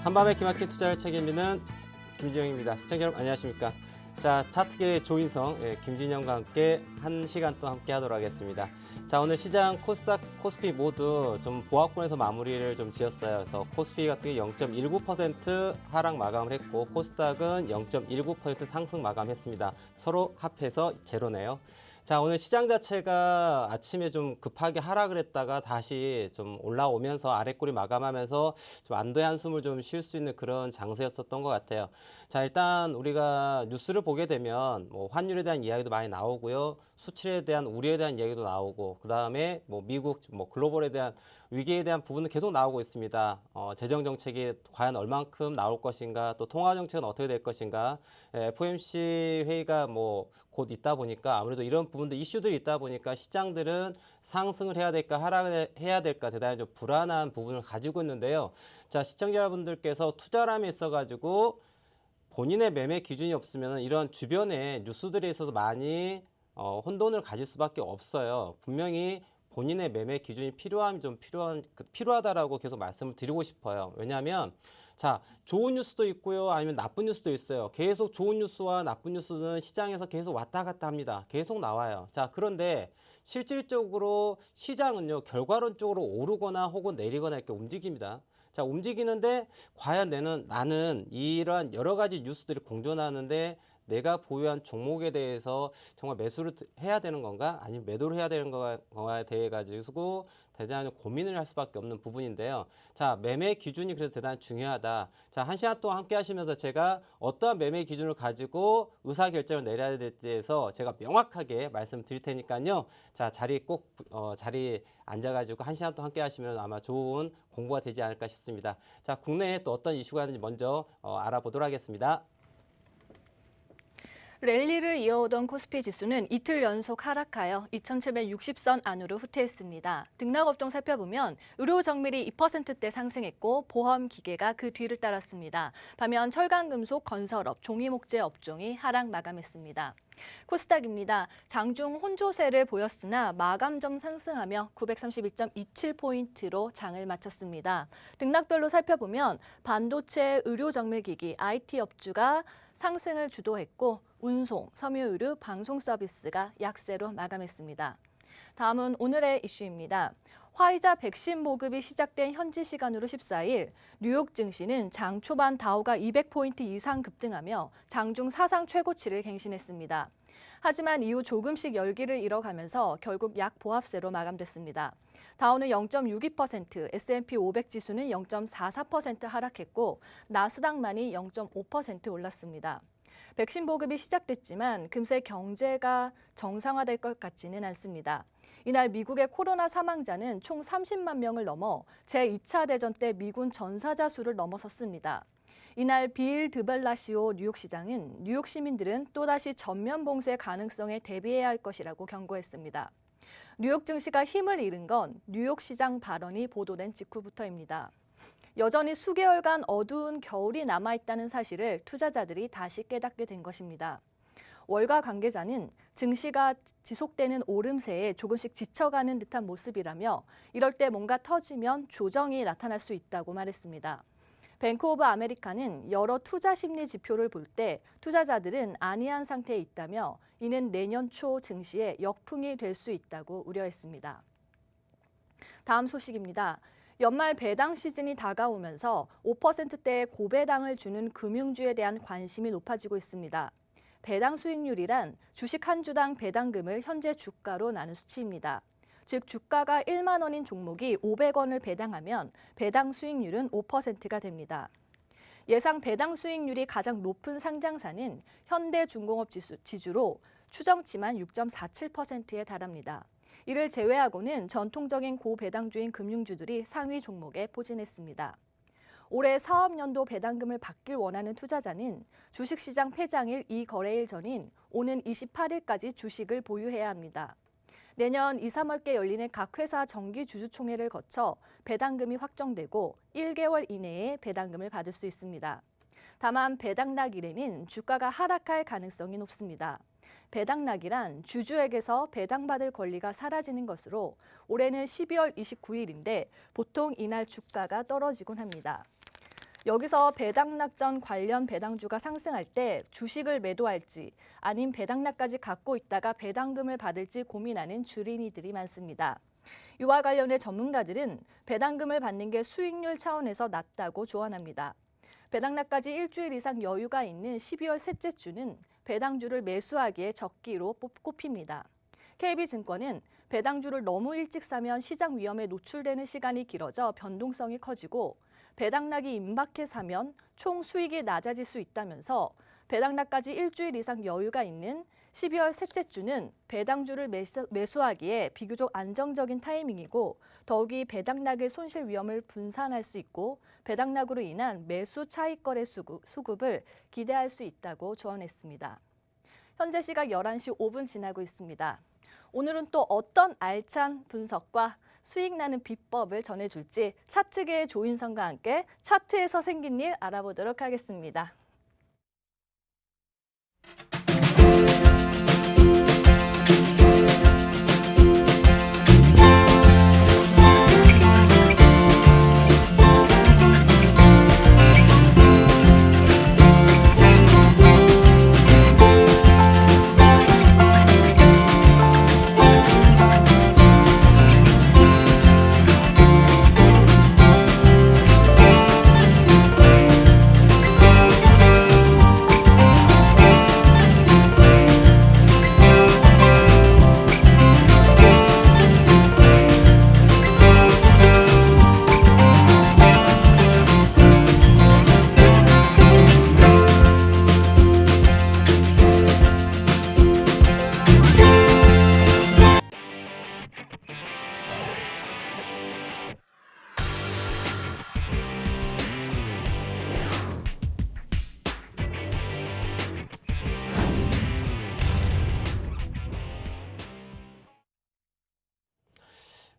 한밤의 기막힌 투자를 책임지는 김진영입니다. 시청자 여러분 안녕하십니까? 자, 차트계의 조인성, 김진영과 함께 1시간 또 함께 하도록 하겠습니다. 자, 오늘 시장 코스닥, 코스피 모두 좀 보합권에서 마무리를 좀 지었어요. 그래서 코스피 같은 경우 0.19% 하락 마감을 했고 코스닥은 0.19% 상승 마감했습니다. 서로 합해서 제로네요. 자, 오늘 시장 자체가 아침에 좀 급하게 하락을 했다가 다시 좀 올라오면서 아랫골이 마감하면서 좀 안도의 한숨을 좀 쉴 수 있는 그런 장세였었던 것 같아요. 자, 일단 우리가 뉴스를 보게 되면 뭐 환율에 대한 이야기도 많이 나오고요. 수출에 대한 우려에 대한 이야기도 나오고 그다음에 뭐 미국 뭐 글로벌에 대한 위기에 대한 부분은 계속 나오고 있습니다. 재정 정책이 과연 얼만큼 나올 것인가, 또 통화 정책은 어떻게 될 것인가, FOMC 회의가 뭐 곧 있다 보니까 아무래도 이런 부분들 이슈들이 있다 보니까 시장들은 상승을 해야 될까 하락을 해야 될까 대단히 좀 불안한 부분을 가지고 있는데요. 자, 시청자분들께서 투자람이 있어가지고 본인의 매매 기준이 없으면 이런 주변에 뉴스들에 있어서 많이 혼돈을 가질 수밖에 없어요. 분명히 본인의 매매 기준이 필요하다라고 계속 말씀을 드리고 싶어요. 왜냐하면 자, 좋은 뉴스도 있고요. 아니면 나쁜 뉴스도 있어요. 계속 좋은 뉴스와 나쁜 뉴스는 시장에서 계속 왔다 갔다 합니다. 계속 나와요. 자, 그런데 실질적으로 시장은요, 결과론적으로 오르거나 혹은 내리거나 이렇게 움직입니다. 자, 움직이는데 과연 나는 이러한 여러 가지 뉴스들이 공존하는데 내가 보유한 종목에 대해서 정말 매수를 해야 되는 건가 아니면 매도를 해야 되는 거에 대해 가지고 대단히 고민을 할 수밖에 없는 부분인데요. 자, 매매 기준이 그래서 대단히 중요하다. 자, 1시간 동안 함께 하시면서 제가 어떠한 매매 기준을 가지고 의사결정을 내려야 될지에 대해서 제가 명확하게 말씀드릴 테니까요. 자, 자리 앉아가지고 1시간 동안 함께 하시면 아마 좋은 공부가 되지 않을까 싶습니다. 자, 국내에 또 어떤 이슈가 있는지 먼저 알아보도록 하겠습니다. 랠리를 이어오던 코스피 지수는 이틀 연속 하락하여 2760선 안으로 후퇴했습니다. 등락업종 살펴보면 의료정밀이 2%대 상승했고 보험기계가 그 뒤를 따랐습니다. 반면 철강금속, 건설업, 종이목재 업종이 하락 마감했습니다. 코스닥입니다. 장중 혼조세를 보였으나 마감점 상승하며 932.27포인트로 장을 마쳤습니다. 등락별로 살펴보면 반도체, 의료정밀기기, IT 업주가 상승을 주도했고 운송, 섬유의류, 방송 서비스가 약세로 마감했습니다. 다음은 오늘의 이슈입니다. 화이자 백신 보급이 시작된 현지 시간으로 14일 뉴욕 증시는 장 초반 다우가 200포인트 이상 급등하며 장중 사상 최고치를 갱신했습니다. 하지만 이후 조금씩 열기를 잃어가면서 결국 약보합세로 마감됐습니다. 다우는 0.62%, S&P 500 지수는 0.44% 하락했고 나스닥만이 0.5% 올랐습니다. 백신 보급이 시작됐지만 금세 경제가 정상화될 것 같지는 않습니다. 이날 미국의 코로나 사망자는 총 30만 명을 넘어 제2차 대전 때 미군 전사자 수를 넘어섰습니다. 이날 빌 드블라시오 뉴욕시장은 뉴욕 시민들은 또다시 전면 봉쇄 가능성에 대비해야 할 것이라고 경고했습니다. 뉴욕 증시가 힘을 잃은 건 뉴욕시장 발언이 보도된 직후부터입니다. 여전히 수개월간 어두운 겨울이 남아있다는 사실을 투자자들이 다시 깨닫게 된 것입니다. 월가 관계자는 증시가 지속되는 오름세에 조금씩 지쳐가는 듯한 모습이라며 이럴 때 뭔가 터지면 조정이 나타날 수 있다고 말했습니다. 뱅크 오브 아메리카는 여러 투자 심리 지표를 볼 때 투자자들은 안이한 상태에 있다며 이는 내년 초 증시에 역풍이 될 수 있다고 우려했습니다. 다음 소식입니다. 연말 배당 시즌이 다가오면서 5%대의 고배당을 주는 금융주에 대한 관심이 높아지고 있습니다. 배당 수익률이란 주식 한 주당 배당금을 현재 주가로 나눈 수치입니다. 즉 주가가 1만 원인 종목이 500원을 배당하면 배당 수익률은 5%가 됩니다. 예상 배당 수익률이 가장 높은 상장사는 현대중공업 지주로 추정치만 6.47%에 달합니다. 이를 제외하고는 전통적인 고배당주인 금융주들이 상위 종목에 포진했습니다. 올해 사업연도 배당금을 받길 원하는 투자자는 주식시장 폐장일 이 거래일 전인 오는 28일까지 주식을 보유해야 합니다. 내년 2, 3월께 열리는 각 회사 정기주주총회를 거쳐 배당금이 확정되고 1개월 이내에 배당금을 받을 수 있습니다. 다만 배당락일에는 주가가 하락할 가능성이 높습니다. 배당락이란 주주에게서 배당받을 권리가 사라지는 것으로 올해는 12월 29일인데 보통 이날 주가가 떨어지곤 합니다. 여기서 배당락전 관련 배당주가 상승할 때 주식을 매도할지 아님 배당락까지 갖고 있다가 배당금을 받을지 고민하는 주린이들이 많습니다. 이와 관련해 전문가들은 배당금을 받는 게 수익률 차원에서 낮다고 조언합니다. 배당락까지 일주일 이상 여유가 있는 12월 셋째 주는 배당주를 매수하기에 적기로 꼽힙니다. KB증권은 배당주를 너무 일찍 사면 시장 위험에 노출되는 시간이 길어져 변동성이 커지고 배당락이 임박해 사면 총 수익이 낮아질 수 있다면서 배당락까지 일주일 이상 여유가 있는 12월 셋째 주는 배당주를 매수하기에 비교적 안정적인 타이밍이고 더욱이 배당락의 손실 위험을 분산할 수 있고 배당락으로 인한 매수 차익거래 수급을 기대할 수 있다고 조언했습니다. 현재 시각 11시 5분 지나고 있습니다. 오늘은 또 어떤 알찬 분석과 수익 나는 비법을 전해줄지 차트계의 조인성과 함께 차트에서 생긴 일 알아보도록 하겠습니다.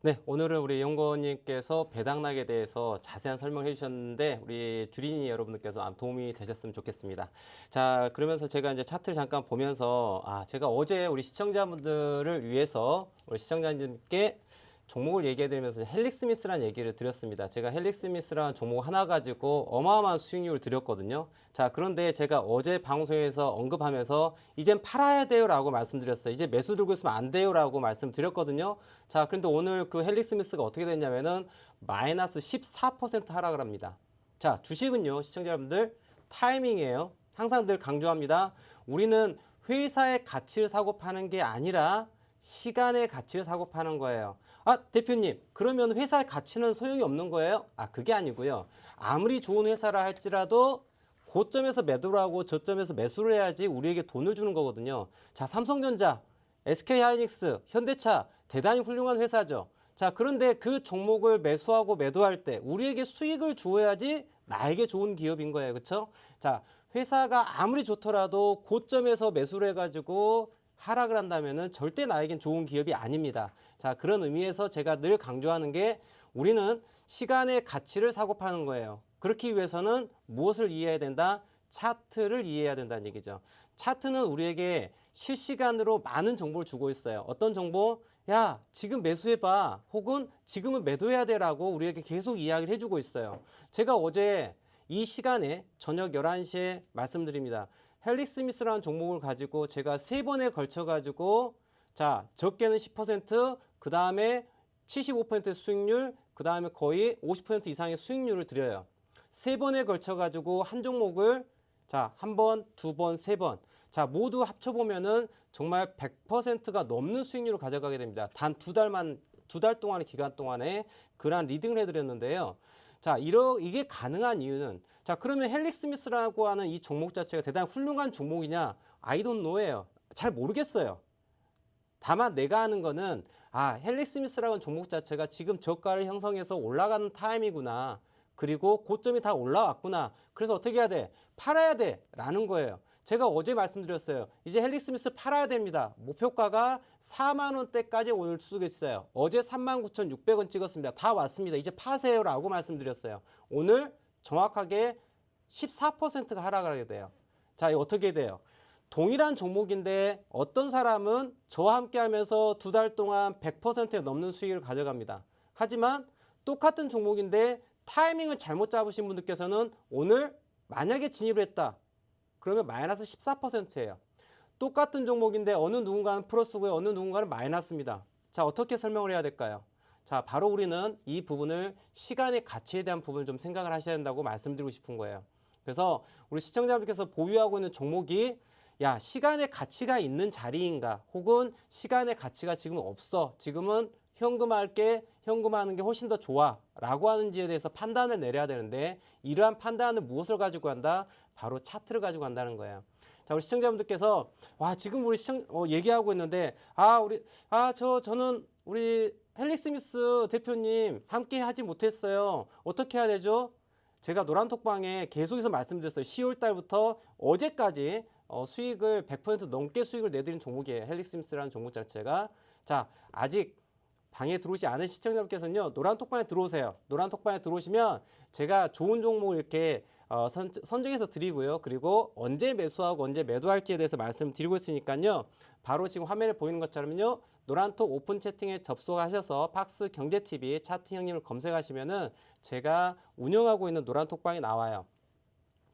네, 오늘은 우리 연구원님께서 배당락에 대해서 자세한 설명을 해주셨는데 우리 주린이 여러분들께서 도움이 되셨으면 좋겠습니다. 자, 그러면서 제가 이제 차트를 잠깐 보면서 제가 어제 우리 시청자분들을 위해서 우리 시청자님께 종목을 얘기해드리면서 헬릭스미스라는 얘기를 드렸습니다. 제가 헬릭스미스라는 종목 하나 가지고 어마어마한 수익률을 드렸거든요. 자, 그런데 제가 어제 방송에서 언급하면서 이젠 팔아야 돼요 라고 말씀드렸어요. 이제 매수 들고 있으면 안 돼요 라고 말씀드렸거든요. 자, 그런데 오늘 그 헬릭스미스가 어떻게 됐냐면은 마이너스 14% 하락을 합니다. 자, 주식은요, 시청자 여러분들 타이밍이에요. 항상 늘 강조합니다. 우리는 회사의 가치를 사고 파는 게 아니라 시간의 가치를 사고 파는 거예요. 대표님, 그러면 회사의 가치는 소용이 없는 거예요? 그게 아니고요. 아무리 좋은 회사라 할지라도 고점에서 매도를 하고 저점에서 매수를 해야지 우리에게 돈을 주는 거거든요. 자, 삼성전자, SK하이닉스, 현대차 대단히 훌륭한 회사죠. 자, 그런데 그 종목을 매수하고 매도할 때 우리에게 수익을 주어야지 나에게 좋은 기업인 거예요. 그렇죠? 자, 회사가 아무리 좋더라도 고점에서 매수를 해가지고 하락을 한다면은 절대 나에겐 좋은 기업이 아닙니다. 자, 그런 의미에서 제가 늘 강조하는 게 우리는 시간의 가치를 사고 파는 거예요. 그렇기 위해서는 무엇을 이해해야 된다? 차트를 이해해야 된다는 얘기죠. 차트는 우리에게 실시간으로 많은 정보를 주고 있어요. 어떤 정보? 야, 지금 매수해봐. 혹은 지금은 매도해야 돼라고 우리에게 계속 이야기를 해주고 있어요. 제가 어제 이 시간에 저녁 11시에 말씀드립니다. 헬릭스미스라는 종목을 가지고 제가 3번에 걸쳐 가지고 자, 적게는 10%, 그 다음에 75% 수익률, 그 다음에 거의 50% 이상의 수익률을 드려요. 3번에 걸쳐 가지고 한 종목을 자, 한 번, 두 번, 세 번. 자, 모두 합쳐보면은 정말 100%가 넘는 수익률을 가져가게 됩니다. 단 두 달 동안의 기간 동안에 그러한 리딩을 해드렸는데요. 자, 이게 가능한 이유는 자, 그러면 헬릭스미스라고 하는 이 종목 자체가 대단히 훌륭한 종목이냐? I don't know예요. 잘 모르겠어요. 다만 내가 아는 거는 헬릭스미스라는 종목 자체가 지금 저가를 형성해서 올라가는 타임이구나. 그리고 고점이 다 올라왔구나. 그래서 어떻게 해야 돼? 팔아야 돼 라는 거예요. 제가 어제 말씀드렸어요. 이제 헬릭스미스 팔아야 됩니다. 목표가가 4만 원대까지 올 수가 있어요. 어제 39,600원 찍었습니다. 다 왔습니다. 이제 파세요 라고 말씀드렸어요. 오늘 정확하게 14%가 하락을 하게 돼요. 자, 이거 어떻게 돼요? 동일한 종목인데 어떤 사람은 저와 함께 하면서 두 달 동안 100%에 넘는 수익을 가져갑니다. 하지만 똑같은 종목인데 타이밍을 잘못 잡으신 분들께서는 오늘 만약에 진입을 했다. 그러면 마이너스 14%예요. 똑같은 종목인데 어느 누군가는 플러스고요. 어느 누군가는 마이너스입니다. 자, 어떻게 설명을 해야 될까요? 자, 바로 우리는 이 부분을 시간의 가치에 대한 부분을 좀 생각을 하셔야 된다고 말씀드리고 싶은 거예요. 그래서 우리 시청자분께서 보유하고 있는 종목이 야, 시간의 가치가 있는 자리인가? 혹은 시간의 가치가 지금 없어. 지금은 현금할게, 현금하는 게 훨씬 더 좋아. 라고 하는지에 대해서 판단을 내려야 되는데 이러한 판단은 무엇을 가지고 한다? 바로 차트를 가지고 한다는 거예요. 자, 우리 시청자분들께서 와, 지금 우리 얘기하고 있는데 저는 우리 헬릭 스미스 대표님 함께 하지 못했어요. 어떻게 해야 되죠? 제가 노란톡방에 계속해서 말씀드렸어요. 10월 달부터 어제까지 수익을 100% 넘게 수익을 내드린 종목이에요. 헬릭 스미스라는 종목 자체가. 자, 아직 방에 들어오지 않은 시청자분께서는요, 노란톡방에 들어오세요. 노란톡방에 들어오시면 제가 좋은 종목을 이렇게 선정해서 드리고요. 그리고 언제 매수하고 언제 매도할지에 대해서 말씀드리고 있으니까요. 바로 지금 화면에 보이는 것처럼요. 노란톡 오픈 채팅에 접속하셔서 팍스 경제TV 차트 형님을 검색하시면은 제가 운영하고 있는 노란톡방이 나와요.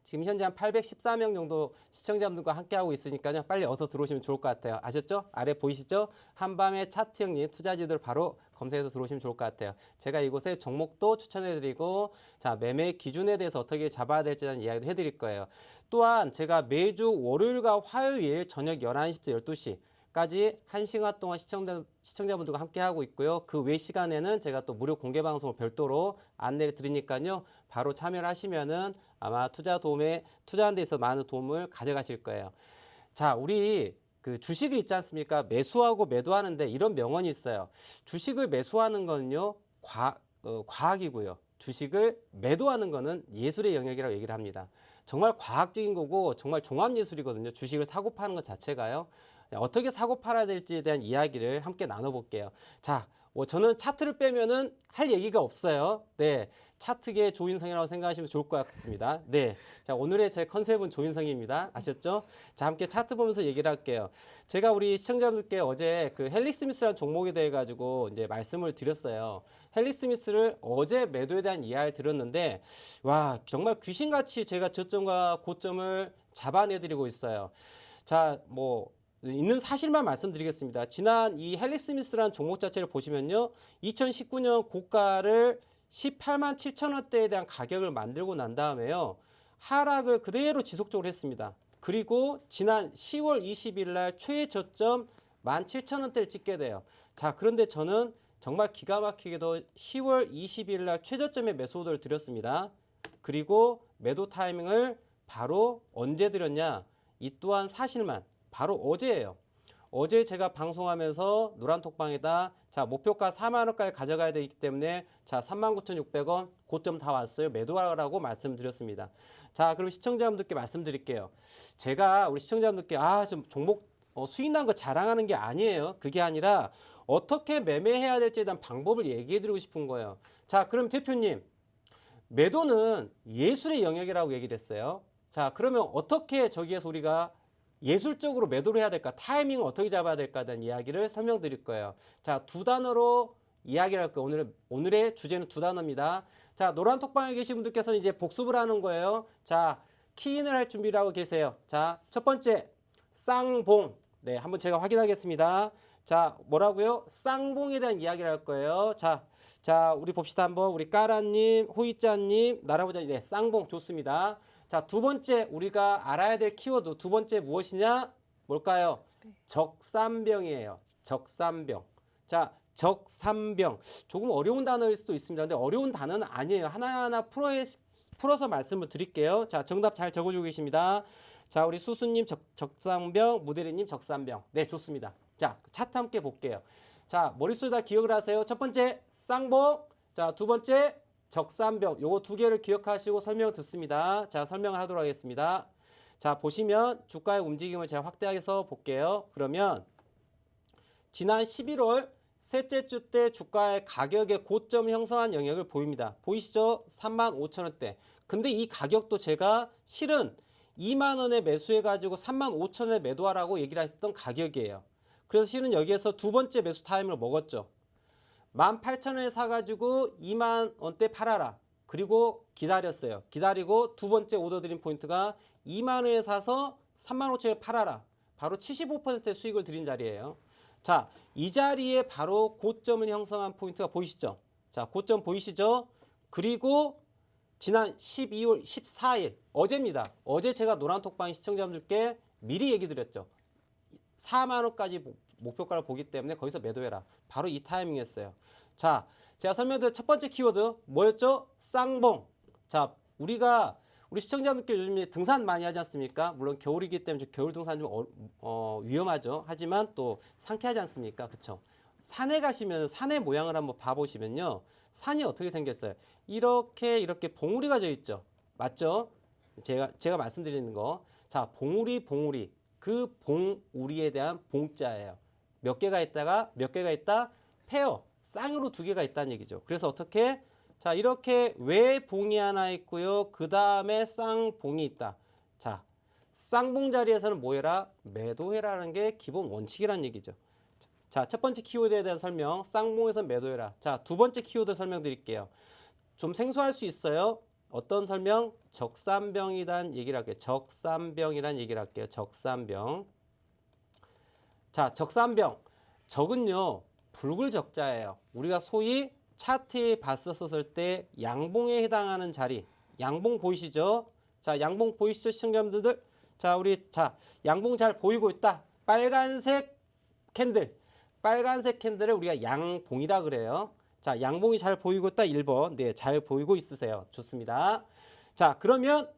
지금 현재 한 814명 정도 시청자분들과 함께하고 있으니까요. 빨리 어서 들어오시면 좋을 것 같아요. 아셨죠? 아래 보이시죠? 한밤의 차트 형님 투자지들 바로 검색해서 들어오시면 좋을 것 같아요. 제가 이곳에 종목도 추천해드리고 자, 매매 기준에 대해서 어떻게 잡아야 될지 대한 이야기도 해드릴 거예요. 또한 제가 매주 월요일과 화요일 저녁 11시부터 12시 까지 1시간 동안 시청자분들과 함께 하고 있고요. 그 외 시간에는 제가 또 무료 공개 방송을 별도로 안내를 드리니까요. 바로 참여를 하시면은 아마 투자하는 데 있어서 많은 도움을 가져가실 거예요. 자, 우리 그 주식을 있지 않습니까? 매수하고 매도하는데 이런 명언이 있어요. 주식을 매수하는 거는요, 과학이고요. 주식을 매도하는 거는 예술의 영역이라고 얘기를 합니다. 정말 과학적인 거고 정말 종합예술이거든요. 주식을 사고 파는 것 자체가요. 어떻게 사고 팔아야 될지에 대한 이야기를 함께 나눠볼게요. 자, 저는 차트를 빼면은 할 얘기가 없어요. 네, 차트계의 조인성이라고 생각하시면 좋을 것 같습니다. 네, 자, 오늘의 제 컨셉은 조인성입니다. 아셨죠? 자, 함께 차트 보면서 얘기를 할게요. 제가 우리 시청자분들께 어제 그 헬릭 스미스라는 종목에 대해 가지고 이제 말씀을 드렸어요. 헬릭 스미스를 어제 매도에 대한 이야기를 드렸는데 와, 정말 귀신같이 제가 저점과 고점을 잡아내드리고 있어요. 자, 있는 사실만 말씀드리겠습니다. 지난 이 헬릭 스미스라는 종목 자체를 보시면요. 2019년 고가를 18만 7천 원대에 대한 가격을 만들고 난 다음에요. 하락을 그대로 지속적으로 했습니다. 그리고 지난 10월 20일 날 최저점 17,000원대를 찍게 돼요. 자, 그런데 저는 정말 기가 막히게도 10월 20일 날 최저점에 매수 오더를 드렸습니다. 그리고 매도 타이밍을 바로 언제 드렸냐? 이 또한 사실만 바로 어제예요. 어제 제가 방송하면서 노란톡방에다 자, 목표가 4만 원까지 가져가야 되기 때문에 자, 39,600원 고점 다 왔어요. 매도하라고 말씀드렸습니다. 자, 그럼 시청자분들께 말씀드릴게요. 제가 우리 시청자분들께 좀 종목 수익 난 거 자랑하는 게 아니에요. 그게 아니라 어떻게 매매해야 될지에 대한 방법을 얘기해 드리고 싶은 거예요. 자, 그럼 대표님, 매도는 예술의 영역이라고 얘기를 했어요. 자, 그러면 어떻게 저기에서 우리가 예술적으로 매도를 해야 될까? 타이밍을 어떻게 잡아야 될까에 대한 이야기를 설명드릴 거예요. 자, 두 단어로 이야기를 할 거예요. 오늘의 주제는 두 단어입니다. 자, 노란톡방에 계신 분들께서는 이제 복습을 하는 거예요. 자, 키인을 할 준비를 하고 계세요. 자, 첫 번째, 쌍봉. 네, 한번 제가 확인하겠습니다. 자, 뭐라고요? 쌍봉에 대한 이야기를 할 거예요. 자, 우리 봅시다 한번. 우리 까라님, 호이짜님, 나라보자. 네, 쌍봉 좋습니다. 자, 두 번째 우리가 알아야 될 키워드 두 번째 무엇이냐? 뭘까요? 네. 적산병이에요. 적산병. 자, 적산병. 조금 어려운 단어일 수도 있습니다. 근데 어려운 단어는 아니에요. 하나하나 풀어서 말씀을 드릴게요. 자, 정답 잘 적어주고 계십니다. 자, 우리 수수님 적산병, 무대리님 적산병. 네, 좋습니다. 자, 차트 함께 볼게요. 자, 머릿속에다 기억을 하세요. 첫 번째, 쌍봉. 자, 두 번째, 적산병. 요거 두 개를 기억하시고 설명 듣습니다. 자, 설명을 하도록 하겠습니다. 자, 보시면 주가의 움직임을 제가 확대해서 볼게요. 그러면 지난 11월 셋째 주 때 주가의 가격의 고점 형성한 영역을 보입니다. 보이시죠? 35,000원대. 근데 이 가격도 제가 실은 2만 원에 매수해가지고 35,000원에 매도하라고 얘기를 했던 가격이에요. 그래서 실은 여기에서 두 번째 매수 타임을 먹었죠. 18,000원에 사가지고 2만 원대 팔아라. 그리고 기다렸어요. 기다리고 두 번째 오더 드린 포인트가 2만 원에 사서 3만 5천 원에 팔아라. 바로 75%의 수익을 드린 자리예요. 자, 이 자리에 바로 고점을 형성한 포인트가 보이시죠? 자, 고점 보이시죠? 그리고 지난 12월 14일 어제입니다. 어제 제가 노란톡방 시청자분들께 미리 얘기 드렸죠. 4만 원까지 목표가를 보기 때문에 거기서 매도해라. 바로 이 타이밍이었어요. 자, 제가 설명드린 첫 번째 키워드 뭐였죠? 쌍봉. 자, 우리 시청자분께 요즘 등산 많이 하지 않습니까? 물론 겨울이기 때문에 겨울 등산 좀 위험하죠. 하지만 또 상쾌하지 않습니까? 그쵸? 산에 가시면 산의 모양을 한번 봐보시면요. 산이 어떻게 생겼어요? 이렇게 봉우리가 져 있죠. 맞죠? 제가 말씀드리는 거. 자, 봉우리. 그 봉우리에 대한 봉자예요. 몇 개가 있다? 페어. 쌍으로 두 개가 있다는 얘기죠. 그래서 어떻게? 자, 이렇게 외봉이 하나 있고요. 그 다음에 쌍봉이 있다. 자, 쌍봉 자리에서는 뭐 해라? 매도해라는 게 기본 원칙이라는 얘기죠. 자, 첫 번째 키워드에 대한 설명. 쌍봉에서 매도해라. 자, 두 번째 키워드 설명드릴게요. 좀 생소할 수 있어요. 어떤 설명? 적산병이란 얘기를 할게요. 적산병이란 얘기를 할게요. 적산병. 자, 적산병. 적은요, 붉을 적자예요. 우리가 소위 차트에 봤었을 때 양봉에 해당하는 자리. 양봉 보이시죠? 자, 양봉 보이시죠, 시청자분들? 자, 양봉 잘 보이고 있다. 빨간색 캔들. 빨간색 캔들을 우리가 양봉이라 그래요. 자, 양봉이 잘 보이고 있다. 1번. 네, 잘 보이고 있으세요. 좋습니다. 자, 그러면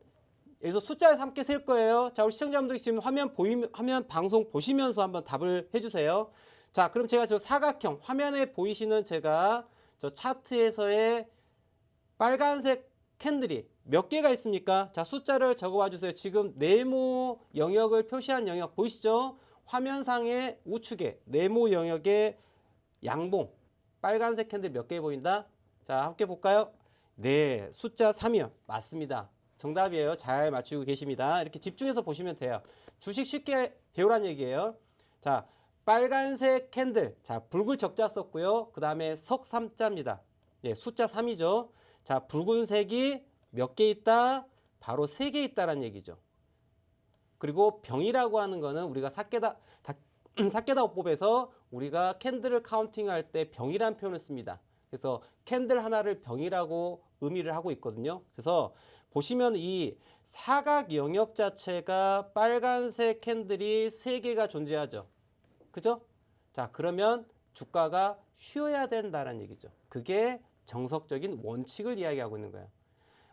여기서 숫자를 함께 셀 거예요. 자, 우리 시청자분들이 지금 화면 방송 보시면서 한번 답을 해주세요. 자, 그럼 제가 저 사각형 화면에 보이시는 제가 저 차트에서의 빨간색 캔들이 몇 개가 있습니까? 자, 숫자를 적어와 주세요. 지금 네모 영역을 표시한 영역 보이시죠? 화면상의 우측에 네모 영역의 양봉 빨간색 캔들 몇 개 보인다? 자, 함께 볼까요? 네, 숫자 3이요. 맞습니다. 정답이에요. 잘 맞추고 계십니다. 이렇게 집중해서 보시면 돼요. 주식 쉽게 배우란 얘기예요. 자, 빨간색 캔들. 자, 붉은 적자 썼고요. 그 다음에 석삼자입니다. 예, 숫자 3이죠. 자, 붉은색이 몇 개 있다? 바로 3개 있다라는 얘기죠. 그리고 병이라고 하는 거는 우리가 사케다오법에서 우리가 캔들을 카운팅할 때 병이라는 표현을 씁니다. 그래서 캔들 하나를 병이라고 의미를 하고 있거든요. 그래서 보시면 이 사각 영역 자체가 빨간색 캔들이 3개가 존재하죠. 그죠? 자, 그러면 주가가 쉬어야 된다는 얘기죠. 그게 정석적인 원칙을 이야기하고 있는 거예요.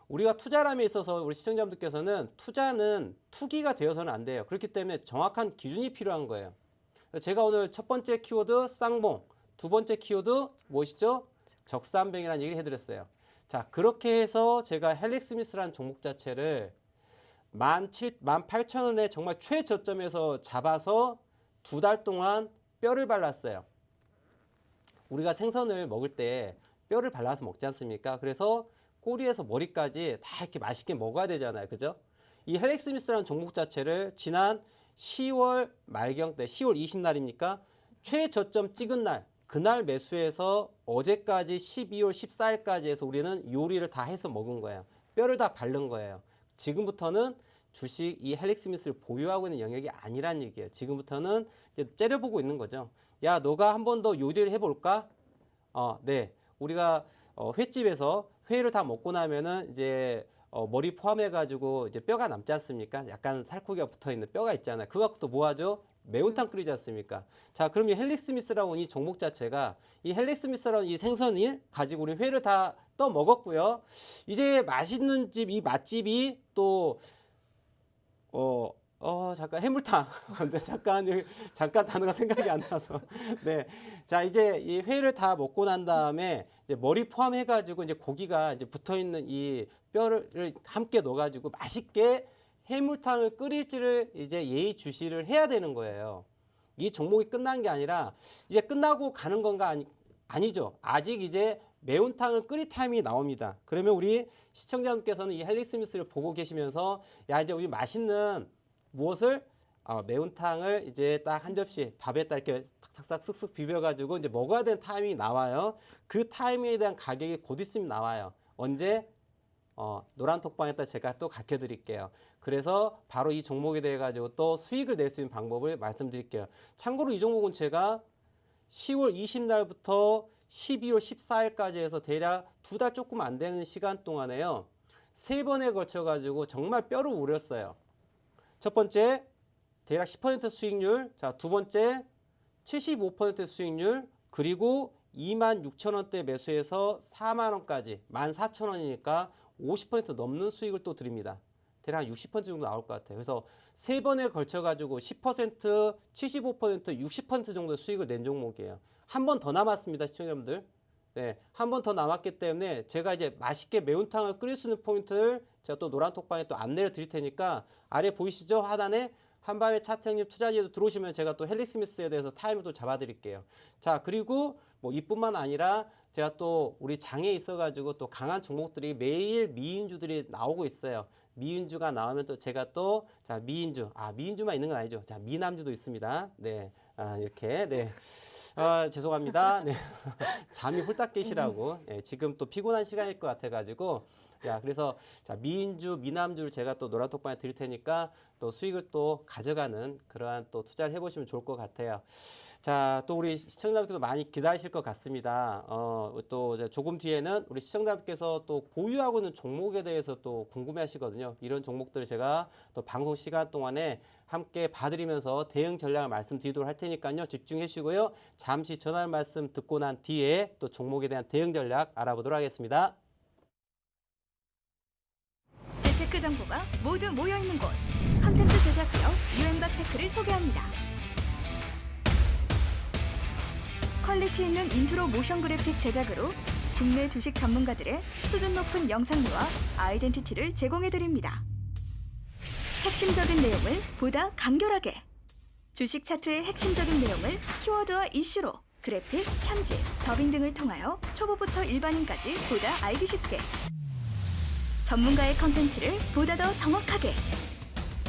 우리가 투자람에 있어서 우리 시청자분들께서는 투자는 투기가 되어서는 안 돼요. 그렇기 때문에 정확한 기준이 필요한 거예요. 제가 오늘 첫 번째 키워드 쌍봉, 두 번째 키워드 무엇이죠? 적산병이라는 얘기를 해드렸어요. 자, 그렇게 해서 제가 헬릭스미스라는 종목 자체를 18,000원에 정말 최저점에서 잡아서 2달 동안 뼈를 발랐어요. 우리가 생선을 먹을 때 뼈를 발라서 먹지 않습니까? 그래서 꼬리에서 머리까지 다 이렇게 맛있게 먹어야 되잖아요. 그죠? 이 헬릭스미스라는 종목 자체를 지난 10월 말경 때 10월 20날입니까? 최저점 찍은 날 그날 매수해서 어제까지 12월 14일까지 해서 우리는 요리를 다 해서 먹은 거예요. 뼈를 다 바른 거예요. 지금부터는 주식 이 헬릭스미스를 보유하고 있는 영역이 아니란 얘기예요. 지금부터는 이제 째려보고 있는 거죠. 야, 너가 한 번 더 요리를 해볼까? 네. 우리가 횟집에서 회를 다 먹고 나면은 이제 머리 포함해가지고 이제 뼈가 남지 않습니까? 약간 살코기가 붙어있는 뼈가 있잖아요. 그거 갖고 또 뭐 하죠? 매운탕 끓이지 않습니까? 자, 그럼 이 헬릭스미스라고 이 종목 자체가 이 헬릭스미스라는 이 생선을 가지고 우리 회를 다 떠 먹었고요. 이제 맛있는 집, 이 맛집이 또 잠깐 해물탕. 네, 잠깐 단어가 생각이 안 나서. 네. 자, 이제 이 회를 다 먹고 난 다음에 이제 머리 포함해가지고 이제 고기가 이제 붙어 있는 이 뼈를 함께 넣어가지고 맛있게 해물탕을 끓일지를 이제 예의주시를 해야 되는 거예요. 이 종목이 끝난 게 아니라 이제 끝나고 가는 건가 아니죠. 아직 이제 매운탕을 끓일 타이밍이 나옵니다. 그러면 우리 시청자분께서는 이 헬릭스미스를 보고 계시면서 야, 이제 우리 맛있는 무엇을 매운탕을 이제 딱 한 접시 밥에다 이렇게 탁탁 쓱쓱 비벼가지고 이제 먹어야 되는 타이밍이 나와요. 그 타이밍에 대한 가격이 곧 있으면 나와요. 언제? 노란 톡방에다 제가 또 가르쳐 드릴게요. 그래서 바로 이 종목에 대해 가지고 또 수익을 낼 수 있는 방법을 말씀드릴게요. 참고로 이 종목은 제가 10월 20날부터 12월 14일까지 해서 대략 2달 조금 안 되는 시간 동안에요. 3번에 걸쳐 가지고 정말 뼈를 우렸어요. 첫 번째 대략 10% 수익률, 자, 두 번째 75% 수익률, 그리고 26,000원대 매수해서 4만 원까지 14,000원이니까 50% 넘는 수익을 또 드립니다. 대략 60% 정도 나올 것 같아요. 그래서 세 번에 걸쳐 가지고 10%, 75%, 60% 정도 수익을 낸 종목이에요. 한 번 더 남았습니다, 시청자분들. 네, 한 번 더 남았기 때문에 제가 이제 맛있게 매운탕을 끓일 수 있는 포인트를 제가 또 노란 톡방에 또 안내를 드릴 테니까 아래 보이시죠? 하단에 한밤의 차트 형님 투자지에도 들어오시면 제가 또 헨리 스미스에 대해서 타임을 또 잡아드릴게요. 자, 그리고 뭐 이뿐만 아니라 제가 또 우리 장에 있어가지고 또 강한 종목들이 매일 미인주들이 나오고 있어요. 미인주가 나오면 또 제가 또 자 미인주, 미인주만 있는 건 아니죠. 자, 미남주도 있습니다. 네, 이렇게 네. 죄송합니다. 네. 잠이 홀딱 깨시라고. 네, 지금 또 피곤한 시간일 것 같아가지고. 그래서 자, 미인주, 미남주를 제가 또 노란톡방에 드릴 테니까 또 수익을 또 가져가는 그러한 또 투자를 해보시면 좋을 것 같아요. 자, 또 우리 시청자분께서 많이 기다리실 것 같습니다. 또 이제 조금 뒤에는 우리 시청자분께서 또 보유하고 있는 종목에 대해서 또 궁금해 하시거든요. 이런 종목들을 제가 또 방송 시간 동안에 함께 봐드리면서 대응 전략을 말씀드리도록 할 테니까요. 집중해 주시고요. 잠시 전화 말씀 듣고 난 뒤에 또 종목에 대한 대응 전략 알아보도록 하겠습니다. 재테크 정보가 모두 모여있는 곳. 컨텐츠 제작 기업 유엔박테크를 소개합니다. 퀄리티 있는 인트로 모션 그래픽 제작으로 국내 주식 전문가들의 수준 높은 영상미와 아이덴티티를 제공해드립니다. 핵심적인 내용을 보다 간결하게, 주식 차트의 핵심적인 내용을 키워드와 이슈로 그래픽, 편집, 더빙 등을 통하여 초보부터 일반인까지 보다 알기 쉽게, 전문가의 컨텐츠를 보다 더 정확하게,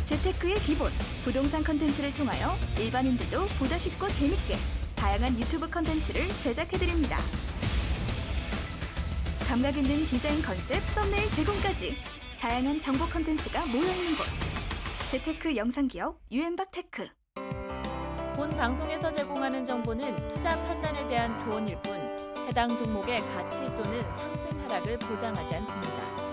재테크의 기본, 부동산 컨텐츠를 통하여 일반인들도 보다 쉽고 재밌게 다양한 유튜브 컨텐츠를 제작해드립니다. 감각 있는 디자인 컨셉, 썸네일 제공까지 다양한 정보 컨텐츠가 모여있는 곳. 재테크 영상기업 유엔박테크. 본 방송에서 제공하는 정보는 투자 판단에 대한 조언일 뿐 해당 종목의 가치 또는 상승 하락을 보장하지 않습니다.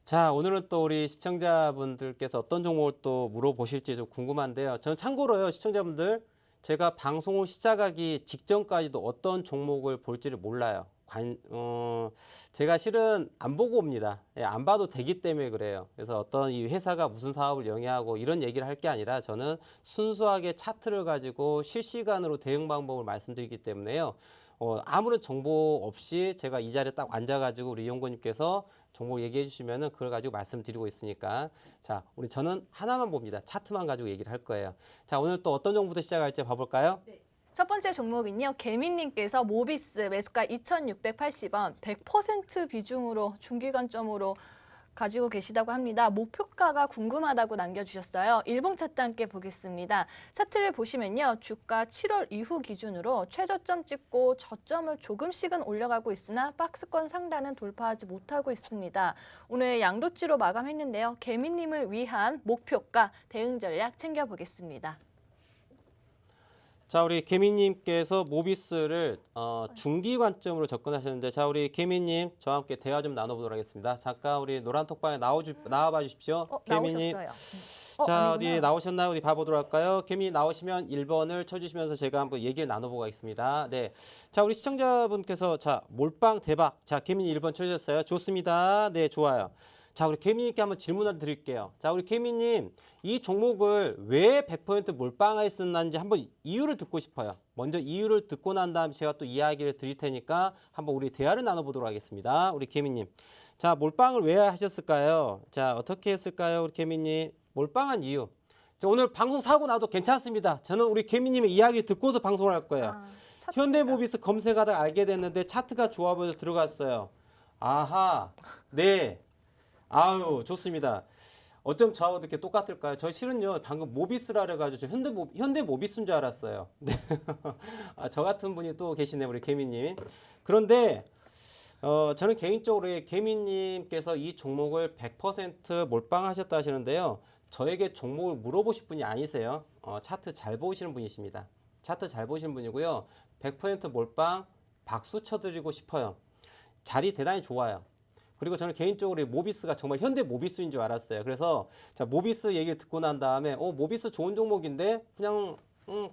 자, 오늘은 또 우리 시청자분들께서 어떤 종목을 또 물어보실지 좀 궁금한데요. 저는 참고로요, 시청자분들, 제가 방송을 시작하기 직전까지도 어떤 종목을 볼지를 몰라요. 제가 실은 안 보고 옵니다. 안 봐도 되기 때문에 그래요. 그래서 어떤 이 회사가 무슨 사업을 영위하고 이런 얘기를 할 게 아니라 저는 순수하게 차트를 가지고 실시간으로 대응 방법을 말씀드리기 때문에요. 아무런 정보 없이 제가 이 자리에 딱 앉아가지고 우리 연구원님께서 정보 얘기해 주시면은 그걸 가지고 말씀드리고 있으니까 자, 저는 하나만 봅니다. 차트만 가지고 얘기를 할 거예요. 자, 오늘 또 어떤 종목부터 시작할지 봐볼까요? 네. 첫 번째 종목은요. 개미님께서 모비스 매수가 2,680원 100% 비중으로 중기관점으로 가지고 계시다고 합니다. 목표가가 궁금하다고 남겨주셨어요. 일봉 차트 함께 보겠습니다. 차트를 보시면요. 주가 7월 이후 기준으로 최저점 찍고 저점을 조금씩은 올려가고 있으나 박스권 상단은 돌파하지 못하고 있습니다. 오늘 양도치로 마감했는데요. 개미님을 위한 목표가 대응 전략 챙겨보겠습니다. 자, 우리 개미님께서 모비스를 중기 관점으로 접근하셨는데, 자, 우리 개미님 저와 함께 대화 좀 나눠보도록 하겠습니다. 잠깐 우리 노란 톡방에 나와봐 주십시오. 개미님. 나오셨어요. 자, 어디 나오셨나요? 어디 봐보도록 할까요? 개미 나오시면 1번을 쳐주시면서 제가 한번 얘기를 나눠보고 가겠습니다. 네. 자, 우리 시청자분께서 자, 몰빵 대박. 자, 개미 1번 쳐주셨어요. 좋습니다. 네, 좋아요. 자, 우리 개미님께 한번 질문 을 드릴게요. 자, 우리 개미님, 이 종목을 왜 100% 몰빵했었는지 한번 이유를 듣고 싶어요. 먼저 이유를 듣고 난 다음 제가 또 이야기를 드릴 테니까 한번 우리 대화를 나눠보도록 하겠습니다. 우리 개미님. 자, 몰빵을 왜 하셨을까요? 자, 어떻게 했을까요? 우리 개미님. 몰빵한 이유. 자, 오늘 방송 사고 나도 괜찮습니다. 저는 우리 개미님의 이야기를 듣고서 방송을 할 거예요. 현대모비스 검색하다 알게 됐는데 차트가 좋아 보여서 들어갔어요. 아하, 네. 아유, 좋습니다. 어쩜 저하고 이렇게 똑같을까요? 저 실은요, 방금 모비스라 그래가지고 현대모비스인 줄 알았어요. 네. 아, 저 같은 분이 또 계시네요, 우리 개미님. 그런데 저는 개인적으로 개미님께서 이 종목을 100% 몰빵하셨다 하시는데요. 저에게 종목을 물어보실 분이 아니세요. 차트 잘 보시는 분이십니다. 차트 잘 보시는 분이고요. 100% 몰빵 박수 쳐드리고 싶어요. 자리 대단히 좋아요. 그리고 저는 개인적으로 모비스가 정말 현대 모비스인 줄 알았어요. 그래서 자, 모비스 얘기를 듣고 난 다음에 모비스 좋은 종목인데 그냥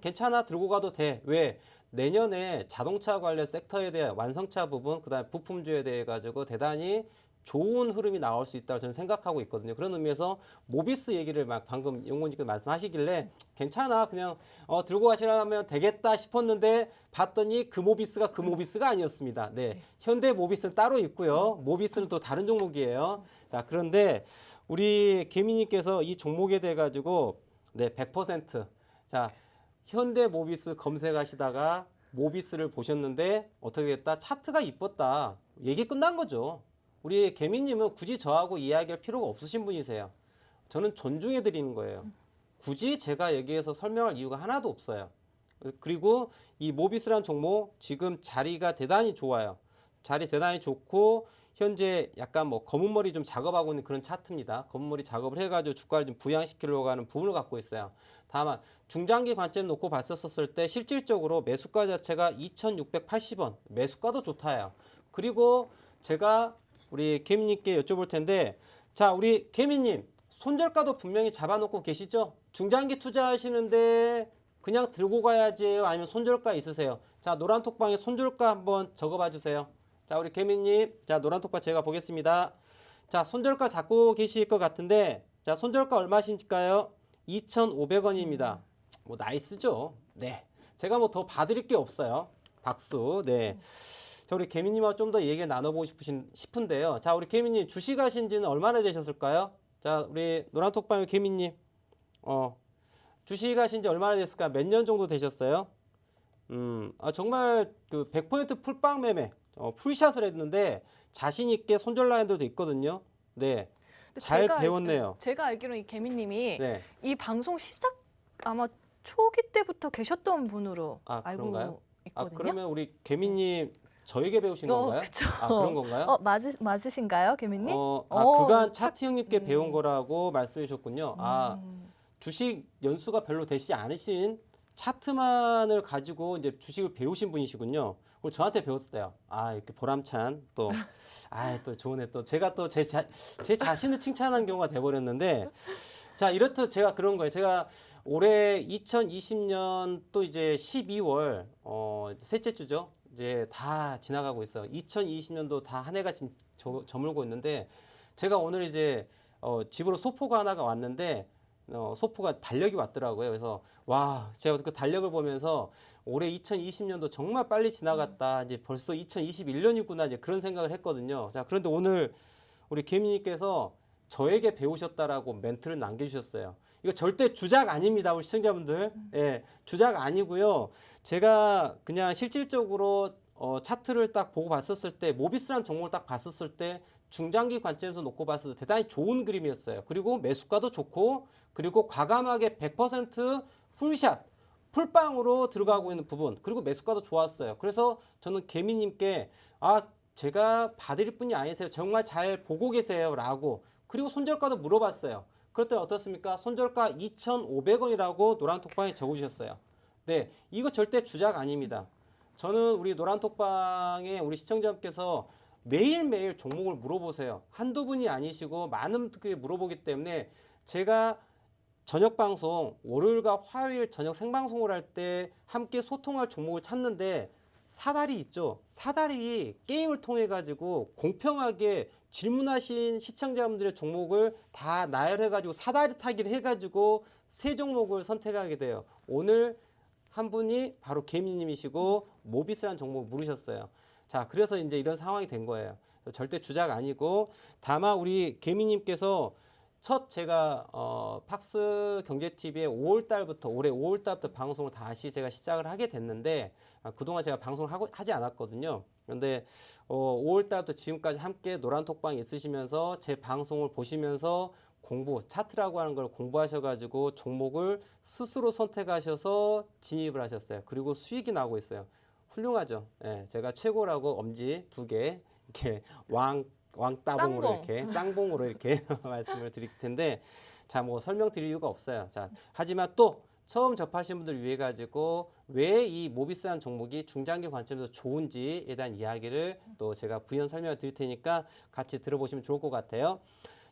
괜찮아 들고 가도 돼. 왜? 내년에 자동차 관련 섹터에 대한 완성차 부분, 그다음에 부품주에 대해 가지고 대단히 좋은 흐름이 나올 수 있다고 저는 생각하고 있거든요. 그런 의미에서 모비스 얘기를 막 방금 용곤님께서 말씀하시길래 괜찮아 그냥 들고 가시라면 되겠다 싶었는데 봤더니 그 모비스가 아니었습니다. 네, 현대 모비스는 따로 있고요. 모비스는 또 다른 종목이에요. 자, 그런데 우리 개미님께서 이 종목에 대해 가지고 네, 100% 자, 현대 모비스 검색하시다가 모비스를 보셨는데 어떻게 됐다? 차트가 이뻤다. 얘기 끝난 거죠. 우리 개미님은 굳이 저하고 이야기할 필요가 없으신 분이세요. 저는 존중해 드리는 거예요. 굳이 제가 여기에서 설명할 이유가 하나도 없어요. 그리고 이 모비스라는 종목 지금 자리가 대단히 좋아요. 자리 대단히 좋고 현재 약간 뭐 검은 머리 좀 작업하고 있는 그런 차트입니다. 검은 머리 작업을 해가지고 주가를 좀 부양시키려고 하는 부분을 갖고 있어요. 다만 중장기 관점 놓고 봤었을 때 실질적으로 매수가 자체가 2,680원 매수가도 좋다요. 그리고 제가 우리 개미님께 여쭤볼 텐데 자 우리 개미님 손절가도 분명히 잡아놓고 계시죠? 중장기 투자하시는데 그냥 들고 가야지요? 아니면 손절가 있으세요? 자 노란톡방에 손절가 한번 적어봐 주세요. 자 우리 개미님 자 노란톡방 제가 보겠습니다. 자 손절가 잡고 계실 것 같은데 자 손절가 얼마신가요? 2,500원입니다. 뭐 나이스죠? 네. 제가 뭐 더 봐드릴 게 없어요. 박수. 네. 자, 우리 개미님하고 좀 더 얘기를 나눠보고 싶은데요. 자, 우리 개미님 주식하신 지는 얼마나 되셨을까요? 자, 우리 노란톡방의 개미님. 주식하신 지 얼마나 됐을까요? 몇 년 정도 되셨어요? 정말 그 100% 풀빵 매매, 풀샷을 했는데 자신 있게 손절 라인도 있거든요. 네. 잘 배웠네요. 제가 알기로는 이 개미님이 네. 이 방송 시작 아마 초기 때부터 계셨던 분으로 알고 그런가요? 있거든요. 그러면 우리 개미님 저에게 배우신 건가요? 그쵸. 그런 건가요? 맞으신가요, 개미님? 그간 차트 형님께 배운 거라고 말씀해 주셨군요. 주식 연수가 별로 되시지 않으신 차트만을 가지고 이제 주식을 배우신 분이시군요. 그리고 저한테 배웠어요. 이렇게 보람찬 또 좋으네. 또 제가 또 제 자신을 칭찬한 경우가 돼버렸는데 자, 이렇듯 제가 그런 거예요. 제가 올해 2020년 또 이제 12월 셋째 주죠. 이제 다 지나가고 있어요. 2020년도 다 한 해가 지금 저물고 있는데 제가 오늘 이제 집으로 소포가 하나가 왔는데 소포가 달력이 왔더라고요. 그래서 와, 제가 그 달력을 보면서 올해 2020년도 정말 빨리 지나갔다. 이제 벌써 2021년이구나. 이제 그런 생각을 했거든요. 자, 그런데 오늘 우리 개미님께서 저에게 배우셨다라고 멘트를 남겨주셨어요. 이거 절대 주작 아닙니다, 우리 시청자분들. 예, 주작 아니고요. 제가 그냥 실질적으로 차트를 딱 보고 봤었을 때, 모비스라는 종목을 딱 봤었을 때 중장기 관점에서 놓고 봤을 때 대단히 좋은 그림이었어요. 그리고 매수가도 좋고, 그리고 과감하게 100% 풀샷, 풀빵으로 들어가고 있는 부분, 그리고 매수가도 좋았어요. 그래서 저는 개미님께 제가 봐드릴 분이 아니세요. 정말 잘 보고 계세요. 라고. 그리고 손절가도 물어봤어요. 그랬더니 어떻습니까? 손절가 2,500원이라고 노란톡방에 적어주셨어요. 네, 이거 절대 주작 아닙니다. 저는 우리 노란톡방에 우리 시청자분께서 매일매일 종목을 물어보세요. 한두 분이 아니시고 많은 분들이 물어보기 때문에 제가 저녁 방송, 월요일과 화요일 저녁 생방송을 할 때 함께 소통할 종목을 찾는데 사다리 있죠. 사다리 게임을 통해 가지고 공평하게 질문하신 시청자분들의 종목을 다 나열해 가지고 사다리 타기를 해 가지고 세 종목을 선택하게 돼요. 오늘 한 분이 바로 개미님이시고 모비스라는 종목을 물으셨어요. 자, 그래서 이제 이런 상황이 된 거예요. 절대 주작 아니고 다만 우리 개미님께서 첫 제가 팍스 경제TV에 5월 달부터 올해 5월 달부터 방송을 다시 제가 시작을 하게 됐는데 그동안 제가 방송을 하지 않았거든요. 그런데 5월 달부터 지금까지 함께 노란톡방 있으시면서 제 방송을 보시면서 차트라고 하는 걸 공부하셔가지고 종목을 스스로 선택하셔서 진입을 하셨어요. 그리고 수익이 나고 있어요. 훌륭하죠. 예, 제가 최고라고 엄지 2개 이렇게 왕따봉으로 쌍봉. 이렇게 쌍봉으로 이렇게 말씀을 드릴 텐데 자, 뭐 설명드릴 이유가 없어요. 자, 하지만 또 처음 접하신 분들 위해 가지고 왜 이 모비스라는 종목이 중장기 관점에서 좋은지에 대한 이야기를 또 제가 부연 설명을 드릴 테니까 같이 들어보시면 좋을 것 같아요.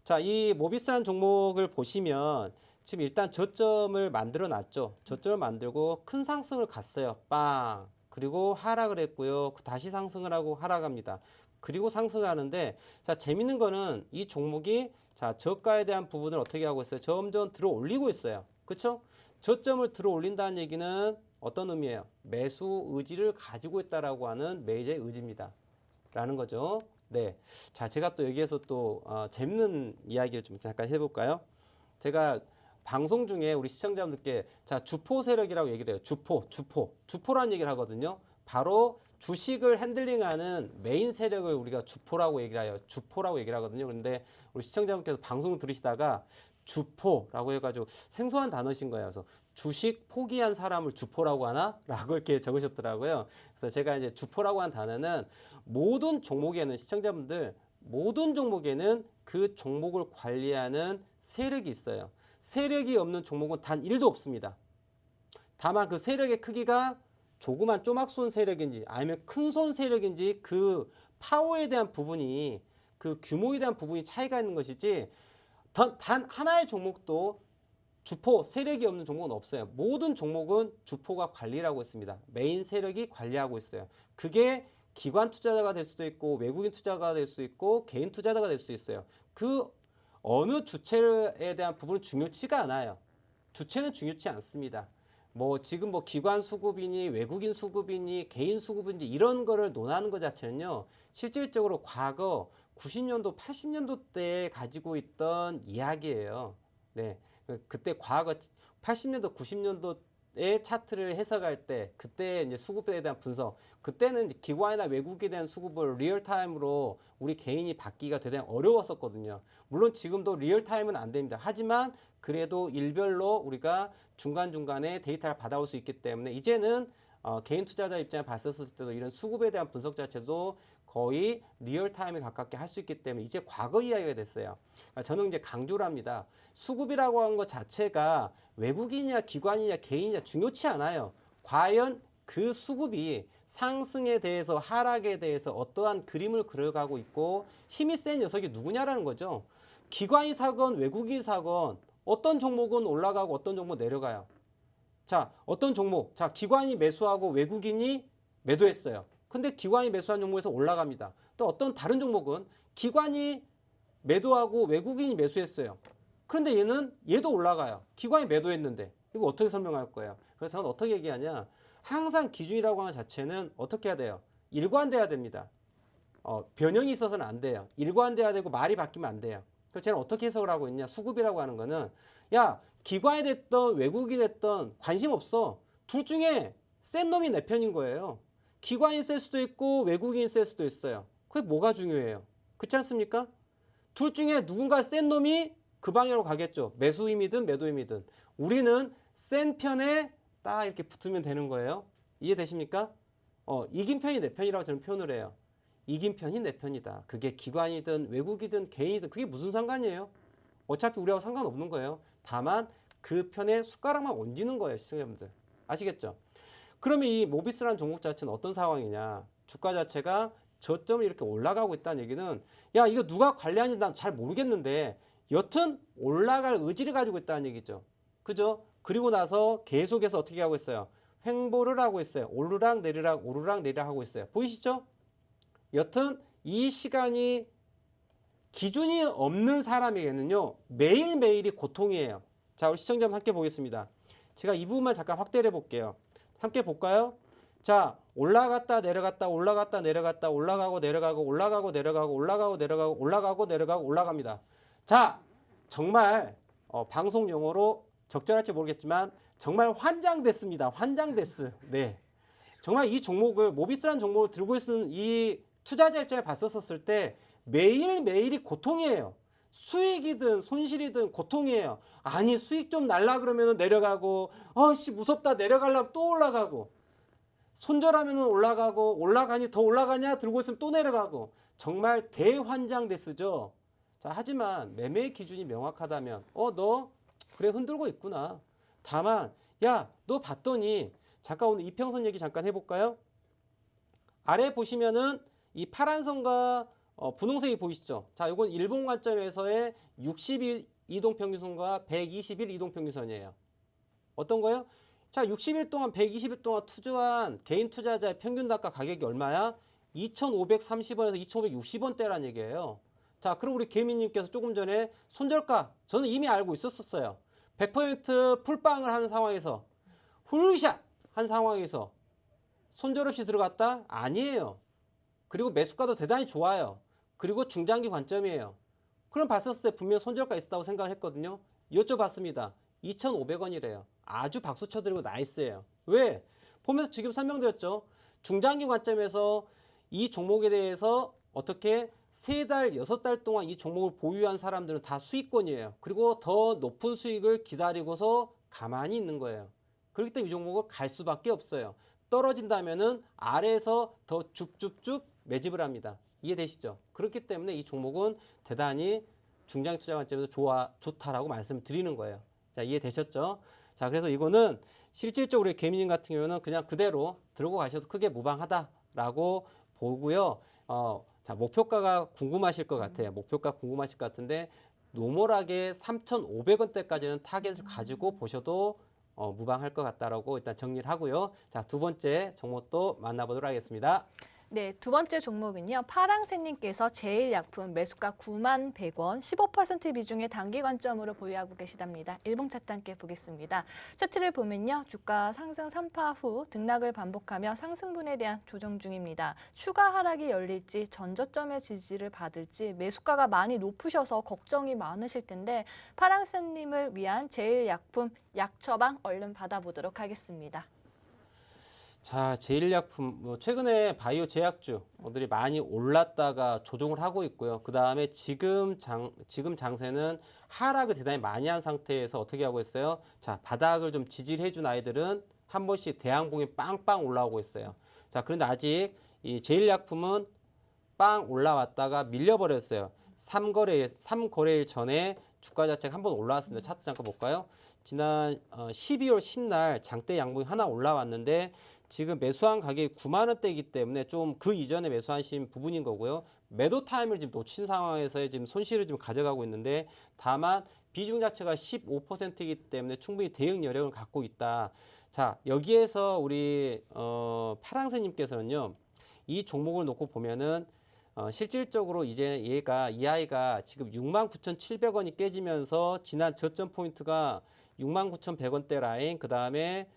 자, 이 모비스라는 종목을 보시면 지금 일단 저점을 만들어 놨죠. 저점을 만들고 큰 상승을 갔어요. 빵. 그리고 하락을 했고요. 다시 상승을 하고 하락합니다. 그리고 상승하는데 자, 재밌는 거는 이 종목이 자, 저가에 대한 부분을 어떻게 하고 있어요? 점점 들어 올리고 있어요. 그렇죠? 저점을 들어 올린다는 얘기는 어떤 의미예요? 매수 의지를 가지고 있다라고 하는 매수의 의지입니다. 라는 거죠. 네. 자, 제가 또 여기에서 또 재밌는 이야기를 좀 잠깐 해볼까요? 제가 방송 중에 우리 시청자분들께 자, 주포 세력이라고 얘기를 해요. 주포라는 얘기를 하거든요. 바로 주식을 핸들링하는 메인 세력을 우리가 주포라고 얘기를 해요. 주포라고 얘기를 하거든요. 그런데 우리 시청자분께서 방송을 들으시다가 주포라고 해가지고 생소한 단어신 거예요. 그래서 주식 포기한 사람을 주포라고 하나? 라고 이렇게 적으셨더라고요. 그래서 제가 이제 주포라고 한 단어는 모든 종목에는 시청자분들 모든 종목에는 그 종목을 관리하는 세력이 있어요. 세력이 없는 종목은 단 1도 없습니다. 다만 그 세력의 크기가 조그만 쪼막손 세력인지 아니면 큰손 세력인지 그 파워에 대한 부분이 그 규모에 대한 부분이 차이가 있는 것이지 단 하나의 종목도 주포 세력이 없는 종목은 없어요. 모든 종목은 주포가 관리를 하고 있습니다. 메인 세력이 관리하고 있어요. 그게 기관 투자자가 될 수도 있고 외국인 투자가 될 수 있고 개인 투자자가 될 수 있어요. 그 어느 주체에 대한 부분은 중요치가 않아요. 주체는 중요치 않습니다. 뭐 지금 뭐 기관 수급이니 외국인 수급이니 개인 수급인지 이런 거를 논하는 것 자체는요. 실질적으로 과거 90년도 80년도 때 가지고 있던 이야기예요. 네. 그때 과거 80년도 90년도의 차트를 해석할 때 그때 이제 수급에 대한 분석 그때는 이제 기관이나 외국에 대한 수급을 리얼타임으로 우리 개인이 받기가 대단히 어려웠었거든요. 물론 지금도 리얼타임은 안 됩니다. 하지만 그래도 일별로 우리가 중간중간에 데이터를 받아올 수 있기 때문에 이제는 개인 투자자 입장에 봤었을 때도 이런 수급에 대한 분석 자체도 거의 리얼타임에 가깝게 할 수 있기 때문에 이제 과거 이야기가 됐어요. 저는 이제 강조를 합니다. 수급이라고 하는 것 자체가 외국인이냐 기관이냐 개인이냐 중요치 않아요. 과연 그 수급이 상승에 대해서 하락에 대해서 어떠한 그림을 그려가고 있고 힘이 센 녀석이 누구냐라는 거죠. 기관이 사건 외국인이 사건 어떤 종목은 올라가고 어떤 종목은 내려가요. 자, 어떤 종목, 자, 기관이 매수하고 외국인이 매도했어요. 근데 기관이 매수한 종목에서 올라갑니다. 또 어떤 다른 종목은 기관이 매도하고 외국인이 매수했어요. 그런데 얘도 올라가요. 기관이 매도했는데. 이거 어떻게 설명할 거예요? 그래서 저는 어떻게 얘기하냐. 항상 기준이라고 하는 자체는 어떻게 해야 돼요? 일관돼야 됩니다. 변형이 있어서는 안 돼요. 일관돼야 되고 말이 바뀌면 안 돼요. 그래서 저는 어떻게 해석을 하고 있냐. 수급이라고 하는 거는 야, 기관이 됐던 외국인이 됐던 관심 없어. 둘 중에 센 놈이 내 편인 거예요. 기관이 셀 수도 있고 외국인이 셀 수도 있어요. 그게 뭐가 중요해요? 그렇지 않습니까? 둘 중에 누군가 센 놈이 그 방향으로 가겠죠. 매수 힘이든 매도 힘이든. 우리는 센 편에 딱 이렇게 붙으면 되는 거예요. 이해되십니까? 이긴 편이 내 편이라고 저는 표현을 해요. 이긴 편이 내 편이다. 그게 기관이든 외국이든 개인이든 그게 무슨 상관이에요? 어차피 우리하고 상관없는 거예요. 다만 그 편에 숟가락만 얹는 거예요. 시청자분들. 아시겠죠? 그러면 이 모비스라는 종목 자체는 어떤 상황이냐. 주가 자체가 저점을 이렇게 올라가고 있다는 얘기는 야 이거 누가 관리하는지 난 잘 모르겠는데 여튼 올라갈 의지를 가지고 있다는 얘기죠. 그죠? 그리고 나서 계속해서 어떻게 하고 있어요? 횡보를 하고 있어요. 오르락 내리락 오르락 내리락 하고 있어요. 보이시죠? 여튼 이 시간이 기준이 없는 사람에게는요. 매일매일이 고통이에요. 자, 우리 시청자분 함께 보겠습니다. 제가 이 부분만 잠깐 확대를 해볼게요. 함께 볼까요? 자, 올라갔다 내려갔다 올라갔다 내려갔다 올라가고 내려가고 올라가고 내려가고 올라가고 내려가고 올라가고 내려가고 올라갑니다. 자, 정말 방송 용어로 적절할지 모르겠지만 정말 환장됐습니다. 환장됐어. 네. 정말 이 종목을 모비스라는 종목을 들고 있는 이 투자자 입장에 봤었을 때 매일매일이 고통이에요. 수익이든 손실이든 고통이에요. 아니 수익 좀 날라 그러면 내려가고 씨 무섭다 내려가려면 또 올라가고 손절하면 올라가고 올라가니 더 올라가냐 들고 있으면 또 내려가고 정말 대환장됐으죠. 자, 하지만 매매 기준이 명확하다면 너 그래 흔들고 있구나. 다만 야 너 봤더니 잠깐 오늘 이평선 얘기 잠깐 해볼까요? 아래 보시면은 이 파란 선과 분홍색이 보이시죠? 자, 이건 일본 관점에서의 60일 이동평균선과 120일 이동평균선이에요. 어떤 거요? 자, 60일 동안 120일 동안 투자한 개인 투자자의 평균 단가 가격이 얼마야? 2,530원에서 2,560원대란 얘기예요. 자, 그리고 우리 개미님께서 조금 전에 손절가 저는 이미 알고 있었어요. 100% 풀빵을 하는 상황에서 훌샷 한 상황에서 손절 없이 들어갔다? 아니에요. 그리고 매수가도 대단히 좋아요. 그리고 중장기 관점이에요. 그럼 봤었을 때 분명 손절가 있었다고 생각을 했거든요. 여쭤봤습니다. 2,500원이래요. 아주 박수 쳐드리고 나이스예요. 왜? 보면서 지금 설명드렸죠. 중장기 관점에서 이 종목에 대해서 어떻게 3달, 6달 동안 이 종목을 보유한 사람들은 다 수익권이에요. 그리고 더 높은 수익을 기다리고서 가만히 있는 거예요. 그렇기 때문에 이 종목을 갈 수밖에 없어요. 떨어진다면은 아래에서 더 쭉쭉쭉 매집을 합니다. 이해되시죠? 그렇기 때문에 이 종목은 대단히 중장기 투자 관점에서 좋다라고 말씀드리는 거예요. 자, 이해되셨죠? 자, 그래서 이거는 실질적으로 개미님 같은 경우는 그냥 그대로 들고 가셔도 크게 무방하다라고 보고요. 자, 목표가가 궁금하실 것 같아요. 목표가 궁금하실 것 같은데 노멀하게 3,500원대까지는 타겟을 가지고 보셔도 무방할 것 같다라고 일단 정리를 하고요. 자, 두 번째 종목도 만나보도록 하겠습니다. 네, 두 번째 종목은요. 파랑새님께서 제일약품 매수가 91,100원, 15% 비중의 단기 관점으로 보유하고 계시답니다. 일봉 차트 함께 보겠습니다. 차트를 보면요. 주가 상승 3파 후 등락을 반복하며 상승분에 대한 조정 중입니다. 추가 하락이 열릴지 전저점의 지지를 받을지 매수가가 많이 높으셔서 걱정이 많으실 텐데 파랑새님을 위한 제일약품 약처방 얼른 받아보도록 하겠습니다. 자, 제일약품 최근에 바이오 제약주들이 많이 올랐다가 조정을 하고 있고요. 그 다음에 지금 장세는 하락을 대단히 많이 한 상태에서 어떻게 하고 있어요? 자, 바닥을 좀 지지를 해준 아이들은 한 번씩 대양봉이 빵빵 올라오고 있어요. 자, 그런데 아직 이 제일약품은 빵 올라왔다가 밀려버렸어요. 3거래일 전에 주가 자체가 한 번 올라왔습니다. 차트 잠깐 볼까요? 지난 12월 10날 장대 양봉이 하나 올라왔는데 지금 매수한 가격이 9만 원대이기 때문에 좀 그 이전에 매수하신 부분인 거고요. 매도 타임을 지금 놓친 상황에서 지금 손실을 지금 가져가고 있는데 다만 비중 자체가 15%이기 때문에 충분히 대응 여력을 갖고 있다. 자, 여기에서 우리 파랑새님께서는요. 이 종목을 놓고 보면은 실질적으로 이제 이 아이가 지금 69,700원이 깨지면서 지난 저점 포인트가 69,100원대 라인, 그 다음에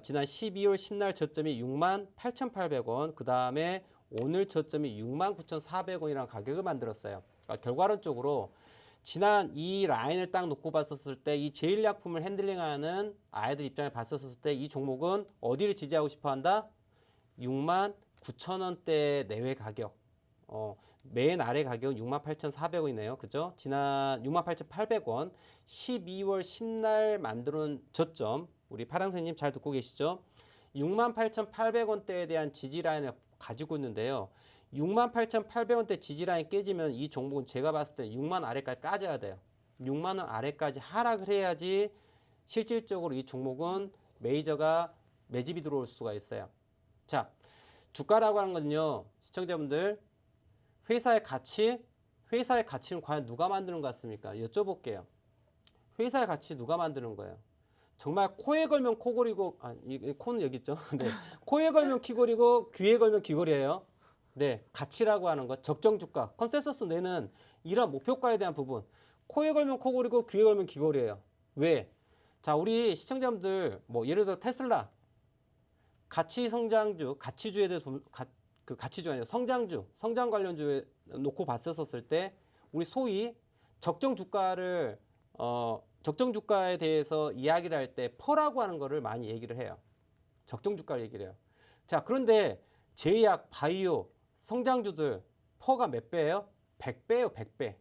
지난 12월 10날 저점이 68,800원, 그 다음에 오늘 저점이 69,400원이라는 가격을 만들었어요. 그러니까 결과론적으로 지난 이 라인을 딱 놓고 봤었을 때 이 제일약품을 핸들링하는 아이들 입장에 봤었을 때 이 종목은 어디를 지지하고 싶어 한다? 69,000원대 내외 가격. 맨 아래 가격은 68,400원이네요. 그죠? 지난 68,800원 12월 10날 만드는 저점 우리 파랑새님 잘 듣고 계시죠? 68,800원대에 대한 지지라인을 가지고 있는데요. 68,800원대 지지라인 깨지면 이 종목은 제가 봤을 때 6만 아래까지 까져야 돼요. 6만 원 아래까지 하락을 해야지 실질적으로 이 종목은 메이저가 매집이 들어올 수가 있어요. 자, 주가라고 하는 건요. 시청자분들 회사의 가치는 과연 누가 만드는 것 같습니까? 여쭤볼게요. 회사의 가치 누가 만드는 거예요? 정말 코에 걸면 코골이고, 이 코는 여기 있죠? 네. 코에 걸면 키골이고, 귀에 걸면 귀골이에요. 네. 가치라고 하는 것, 적정 주가, 컨센서스 내는 이런 목표가에 대한 부분. 코에 걸면 코골이고, 귀에 걸면 귀골이에요. 왜? 자, 우리 시청자분들, 예를 들어 테슬라, 가치 성장주, 가치주에 대해서 그 가치주 아니에요. 성장주, 성장 관련주에 놓고 봤었을 때 우리 소위 적정 주가를 적정 주가에 대해서 이야기를 할 때 퍼라고 하는 거를 많이 얘기를 해요. 적정 주가를 얘기를 해요. 자, 그런데 제약, 바이오, 성장주들 퍼가 몇 배예요? 100배예요, 100배.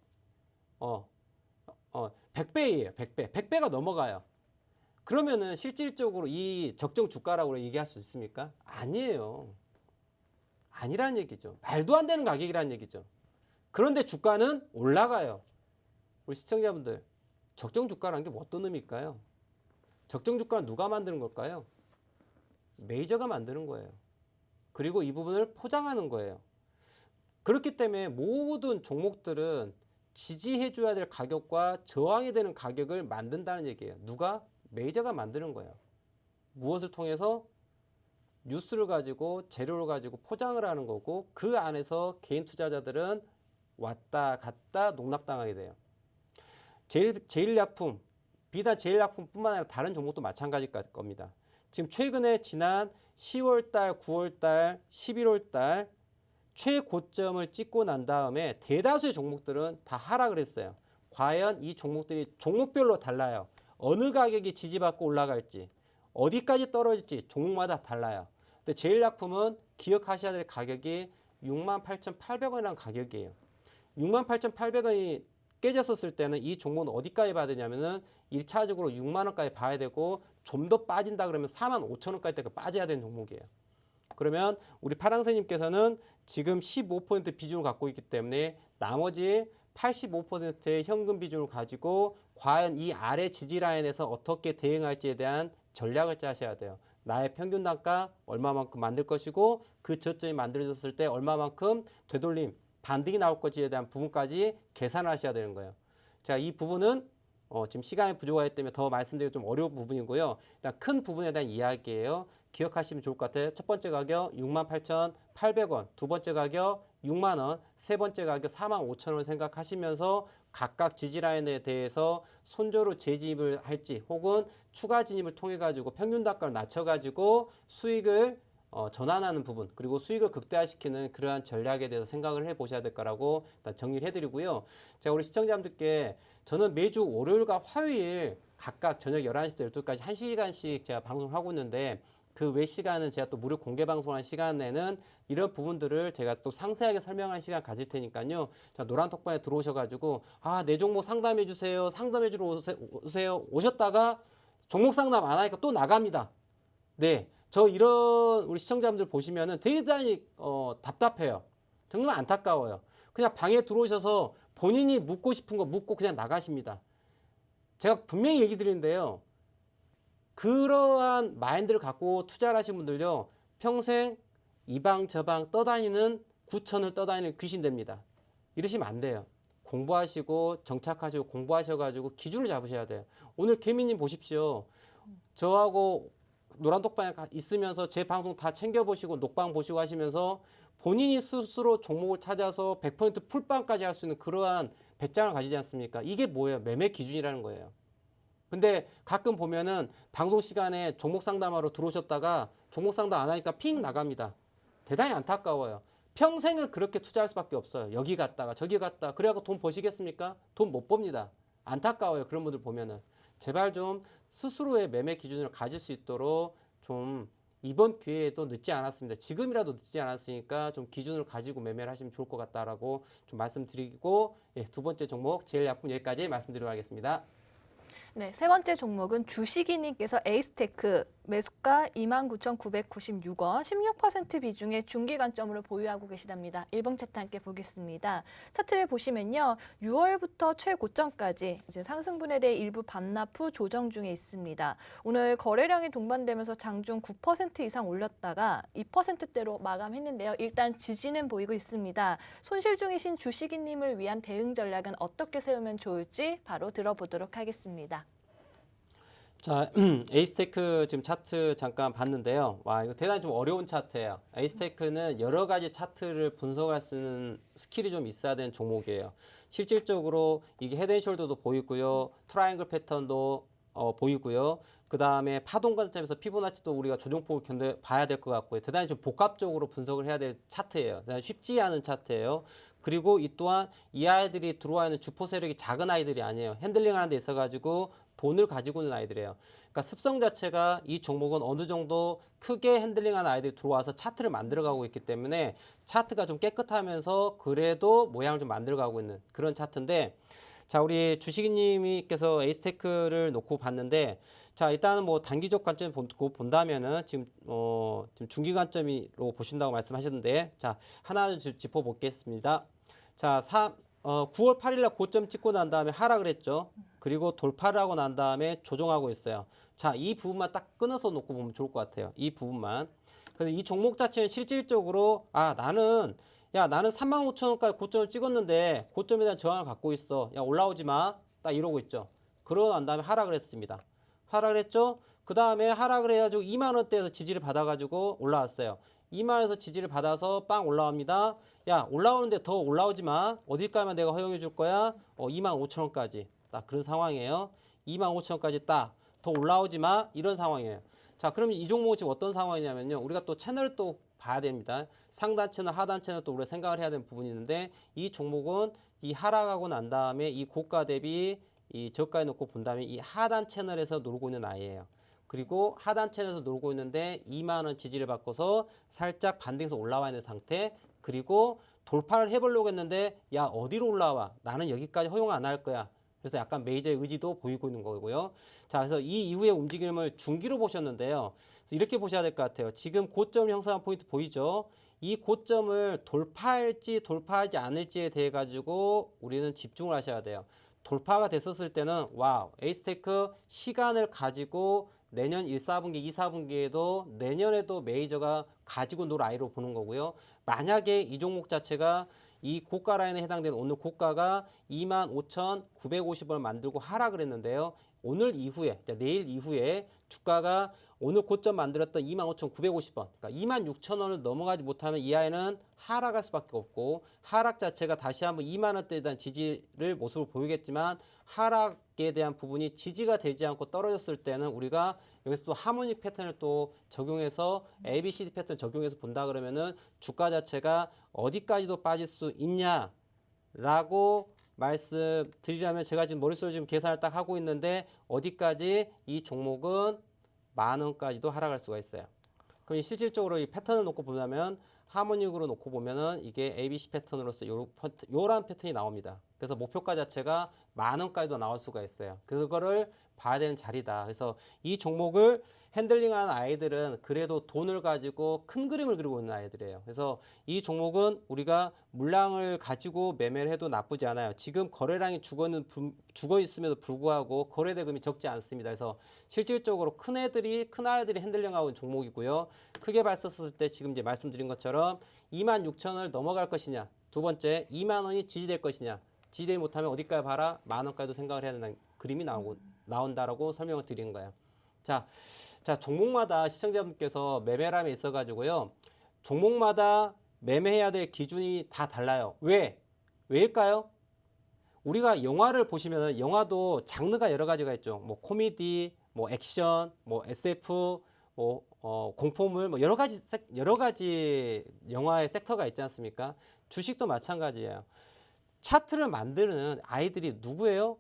100배예요, 100배. 100배가 넘어가요. 그러면은 실질적으로 이 적정 주가라고 얘기할 수 있습니까? 아니에요. 아니란 얘기죠. 말도 안 되는 가격이란 얘기죠. 그런데 주가는 올라가요. 우리 시청자분들, 적정 주가라는 게 어떤 의미일까요? 적정 주가는 누가 만드는 걸까요? 메이저가 만드는 거예요. 그리고 이 부분을 포장하는 거예요. 그렇기 때문에 모든 종목들은 지지해줘야 될 가격과 저항이 되는 가격을 만든다는 얘기예요. 누가? 메이저가 만드는 거예요. 무엇을 통해서? 뉴스를 가지고 재료를 가지고 포장을 하는 거고 그 안에서 개인 투자자들은 왔다 갔다 농락당하게 돼요. 제일약품, 비단 제일약품뿐만 아니라 다른 종목도 마찬가지일 겁니다. 지금 최근에 지난 10월달, 9월달, 11월달 최고점을 찍고 난 다음에 대다수의 종목들은 다 하락을 했어요. 과연 이 종목들이 종목별로 달라요. 어느 가격이 지지받고 올라갈지, 어디까지 떨어질지 종목마다 달라요. 근데 제일약품은 기억하셔야 될 가격이 68,800원이라는 가격이에요. 68,800원이 깨졌었을 때는 이 종목은 어디까지 봐야 되냐면은 1차적으로 6만 원까지 봐야 되고 좀 더 빠진다 그러면 45,000원까지 빠져야 되는 종목이에요. 그러면 우리 파랑새님께서는 지금 15% 비중을 갖고 있기 때문에 나머지 85%의 현금 비중을 가지고 과연 이 아래 지지 라인에서 어떻게 대응할지에 대한 전략을 짜셔야 돼요. 나의 평균 단가 얼마만큼 만들 것이고 그 저점이 만들어졌을 때 얼마만큼 되돌림, 반등이 나올 것인지에 대한 부분까지 계산하셔야 되는 거예요. 자, 이 부분은 지금 시간이 부족하기 때문에 더 말씀드리기 좀 어려운 부분이고요. 일단 큰 부분에 대한 이야기예요. 기억하시면 좋을 것 같아요. 첫 번째 가격 68,800원, 두 번째 가격 6만 원, 세 번째 가격 45,000원을 생각하시면서 각각 지지라인에 대해서 손절로 재진입을 할지 혹은 추가 진입을 통해 가지고 평균 단가를 낮춰 가지고 수익을 전환하는 부분 그리고 수익을 극대화시키는 그러한 전략에 대해서 생각을 해보셔야 될 거라고 일단 정리를 해드리고요. 제가 우리 시청자분들께 저는 매주 월요일과 화요일 각각 저녁 11시부터 12시까지 1시간씩 제가 방송을 하고 있는데 그 외 시간은 제가 또 무료 공개 방송한 시간에는 이런 부분들을 제가 또 상세하게 설명한 시간 가질 테니까요. 자, 노란톡방에 들어오셔가지고 내 종목 상담해 주세요. 상담해 주러 오세요. 오셨다가 종목 상담 안 하니까 또 나갑니다. 네. 저 이런 우리 시청자분들 보시면은 대단히 답답해요. 정말 안타까워요. 그냥 방에 들어오셔서 본인이 묻고 싶은 거 묻고 그냥 나가십니다. 제가 분명히 얘기 드리는데요. 그러한 마인드를 갖고 투자를 하신 분들요. 평생 이방 저방 떠다니는 구천을 떠다니는 귀신 됩니다. 이러시면 안 돼요. 공부하시고 정착하시고 공부하셔가지고 기준을 잡으셔야 돼요. 오늘 개미님 보십시오. 저하고 노란톡방에 있으면서 제 방송 다 챙겨보시고 녹방 보시고 하시면서 본인이 스스로 종목을 찾아서 100% 풀빵까지 할 수 있는 그러한 배짱을 가지지 않습니까? 이게 뭐예요? 매매 기준이라는 거예요. 근데 가끔 보면은 방송 시간에 종목 상담하러 들어오셨다가 종목 상담 안 하니까 핑 나갑니다. 대단히 안타까워요. 평생을 그렇게 투자할 수밖에 없어요. 여기 갔다가 저기 갔다가 그래갖고 돈 버시겠습니까? 돈 못 법니다. 안타까워요. 그런 분들 보면은. 제발 좀 스스로의 매매 기준을 가질 수 있도록 좀 이번 기회에도 늦지 않았습니다. 지금이라도 늦지 않았으니까 좀 기준을 가지고 매매를 하시면 좋을 것 같다라고 좀 말씀드리고 두 번째 종목 제일약품 여기까지 말씀드리도록 하겠습니다. 네, 세 번째 종목은 주식이님께서 에이스테크 매수가 29,996원, 16% 비중의 중기 관점으로 보유하고 계시답니다. 1번 차트 함께 보겠습니다. 차트를 보시면요. 6월부터 최고점까지 이제 상승분에 대해 일부 반납 후 조정 중에 있습니다. 오늘 거래량이 동반되면서 장중 9% 이상 올렸다가 2%대로 마감했는데요. 일단 지지는 보이고 있습니다. 손실 중이신 주식이님을 위한 대응 전략은 어떻게 세우면 좋을지 바로 들어보도록 하겠습니다. 자, 에이스테크 지금 차트 잠깐 봤는데요. 와, 이거 대단히 좀 어려운 차트예요. 에이스테크는 여러 가지 차트를 분석할 수 있는 스킬이 좀 있어야 되는 종목이에요. 실질적으로 이게 헤드앤숄더도 보이고요. 트라이앵글 패턴도 보이고요. 그다음에 파동 관점에서 피보나치도 우리가 조정폭을 봐야 될 것 같고요. 대단히 좀 복합적으로 분석을 해야 될 차트예요. 대단히 쉽지 않은 차트예요. 그리고 이 또한 이 아이들이 들어와 있는 주포 세력이 작은 아이들이 아니에요. 핸들링하는 데 있어가지고 돈을 가지고 있는 아이들이에요. 그러니까 습성 자체가 이 종목은 어느 정도 크게 핸들링하는 아이들이 들어와서 차트를 만들어가고 있기 때문에 차트가 좀 깨끗하면서 그래도 모양을 좀 만들어가고 있는 그런 차트인데, 자, 우리 주식이님께서 에이스테크를 놓고 봤는데, 자, 일단은 뭐 단기적 관점 본다면은 지금 중기 관점으로 보신다고 말씀하셨는데, 자, 하나 짚어보겠습니다. 자, 9월 8일 날 고점 찍고 난 다음에 하락을 했죠. 그리고 돌파를 하고 난 다음에 조정하고 있어요. 자, 이 부분만 딱 끊어서 놓고 보면 좋을 것 같아요. 이 부분만. 그래서 이 종목 자체는 실질적으로 나는 35,000원까지 고점을 찍었는데 고점에 대한 저항을 갖고 있어. 야, 올라오지 마. 딱 이러고 있죠. 그러고 난 다음에 하락을 했습니다. 하락을 했죠. 그 다음에 하락을 해가지고 2만 원대에서 지지를 받아가지고 올라왔어요. 2만 원에서 지지를 받아서 빵 올라옵니다. 야, 올라오는데 더 올라오지 마. 어딜까지만 내가 허용해 줄 거야. 25,000원까지. 딱 그런 상황이에요. 25,000원까지 딱 더 올라오지 마. 이런 상황이에요. 자, 그럼 이 종목은 지금 어떤 상황이냐면요. 우리가 또 채널을 또 봐야 됩니다. 상단 채널, 하단 채널 또 우리가 생각을 해야 되는 부분이 있는데, 이 종목은 이 하락하고 난 다음에 이 고가 대비 이 저가에 놓고 본다면 이 하단 채널에서 놀고 있는 아이예요. 그리고 하단 채널에서 놀고 있는데 2만 원 지지를 받고서 살짝 반등해서 올라와 있는 상태. 그리고 돌파를 해보려고 했는데, 야, 어디로 올라와? 나는 여기까지 허용 안 할 거야. 그래서 약간 매니저의 의지도 보이고 있는 거고요. 자, 그래서 이 이후의 움직임을 중기로 보셨는데요. 이렇게 보셔야 될 것 같아요. 지금 고점 형성한 포인트 보이죠? 이 고점을 돌파할지 돌파하지 않을지에 대해 가지고 우리는 집중을 하셔야 돼요. 돌파가 됐었을 때는 와우, 에이스테크 시간을 가지고 내년 1, 4분기, 2, 4분기에도 내년에도 메이저가 가지고 놀 아이로 보는 거고요. 만약에 이 종목 자체가 이 고가 라인에 해당되는 오늘 고가가 25,950원을 만들고 하락을 했는데요. 오늘 이후에, 내일 이후에 주가가 오늘 고점 만들었던 25,950원, 그러니까 26,000원을 넘어가지 못하면 이 아이는 하락할 수밖에 없고, 하락 자체가 다시 한번 2만 원대에 대한 지지를 모습을 보이겠지만 하락에 대한 부분이 지지가 되지 않고 떨어졌을 때는 우리가 여기서 또 하모닉 패턴을 또 적용해서 ABCD 패턴 적용해서 본다 그러면은 주가 자체가 어디까지도 빠질 수 있냐라고 말씀드리려면, 제가 지금 머릿속으로 지금 계산을 딱 하고 있는데 어디까지 이 종목은 10,000원까지도 하락할 수가 있어요. 그럼 실질적으로 이 패턴을 놓고 보자면 하모닉으로 놓고 보면은 이게 ABC 패턴으로서 요런 패턴이 나옵니다. 그래서 목표가 자체가 10,000원까지도 나올 수가 있어요. 그거를 봐야 되는 자리다. 그래서 이 종목을 핸들링하는 아이들은 그래도 돈을 가지고 큰 그림을 그리고 있는 아이들이에요. 그래서 이 종목은 우리가 물량을 가지고 매매를 해도 나쁘지 않아요. 지금 거래량이 죽어 있음에도 불구하고 거래 대금이 적지 않습니다. 그래서 실질적으로 큰 아이들이 핸들링하고 있는 종목이고요. 크게 봤었을 때 지금 이제 말씀드린 것처럼 26,000원을 넘어갈 것이냐, 두 번째 2만 원이 지지될 것이냐, 지지되지 못하면 어디까지 봐라, 10,000원까지도 생각을 해야 되는 그림이 나온다라고 설명을 드리는 거예요. 자, 종목마다 시청자분께서 매매람에 있어가지고요. 종목마다 매매해야 될 기준이 다 달라요. 왜일까요? 우리가 영화를 보시면 영화도 장르가 여러 가지가 있죠. 뭐 코미디, 뭐 액션, 뭐 SF, 뭐 공포물, 뭐 여러 가지 영화의 섹터가 있지 않습니까? 주식도 마찬가지예요. 차트를 만드는 아이들이 누구예요?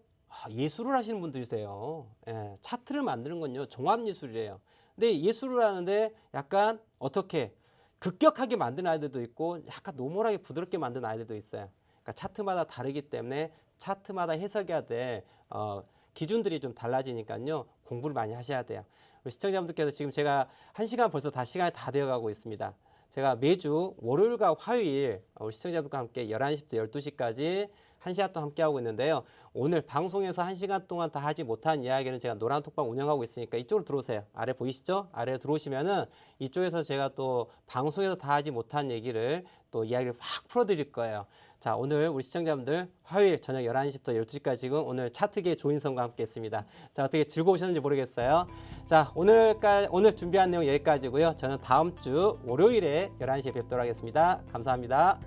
예술을 하시는 분들이세요. 예, 차트를 만드는 건요, 종합예술이에요. 근데 예술을 하는데 약간 어떻게 급격하게 만드는 아이들도 있고 약간 노멀하게 부드럽게 만드는 아이들도 있어요. 그러니까 차트마다 다르기 때문에 차트마다 해석해야 될 기준들이 좀 달라지니까요, 공부를 많이 하셔야 돼요. 우리 시청자분들께서 지금 제가 1시간 벌써 다 시간이 다 되어가고 있습니다. 제가 매주 월요일과 화요일 우리 시청자분들과 함께 11시부터 12시까지 1시간 동안 함께하고 있는데요. 오늘 방송에서 1시간 동안 다 하지 못한 이야기는 제가 노란 톡방 운영하고 있으니까 이쪽으로 들어오세요. 아래 보이시죠? 아래 들어오시면은 이쪽에서 제가 또 방송에서 다 하지 못한 얘기를 또 이야기를 확 풀어드릴 거예요. 자, 오늘 우리 시청자분들 화요일 저녁 11시부터 12시까지 지금 오늘 차트계 조인성과 함께 했습니다. 자, 어떻게 즐거우셨는지 모르겠어요. 자, 오늘 준비한 내용 여기까지고요. 저는 다음 주 월요일에 11시에 뵙도록 하겠습니다. 감사합니다.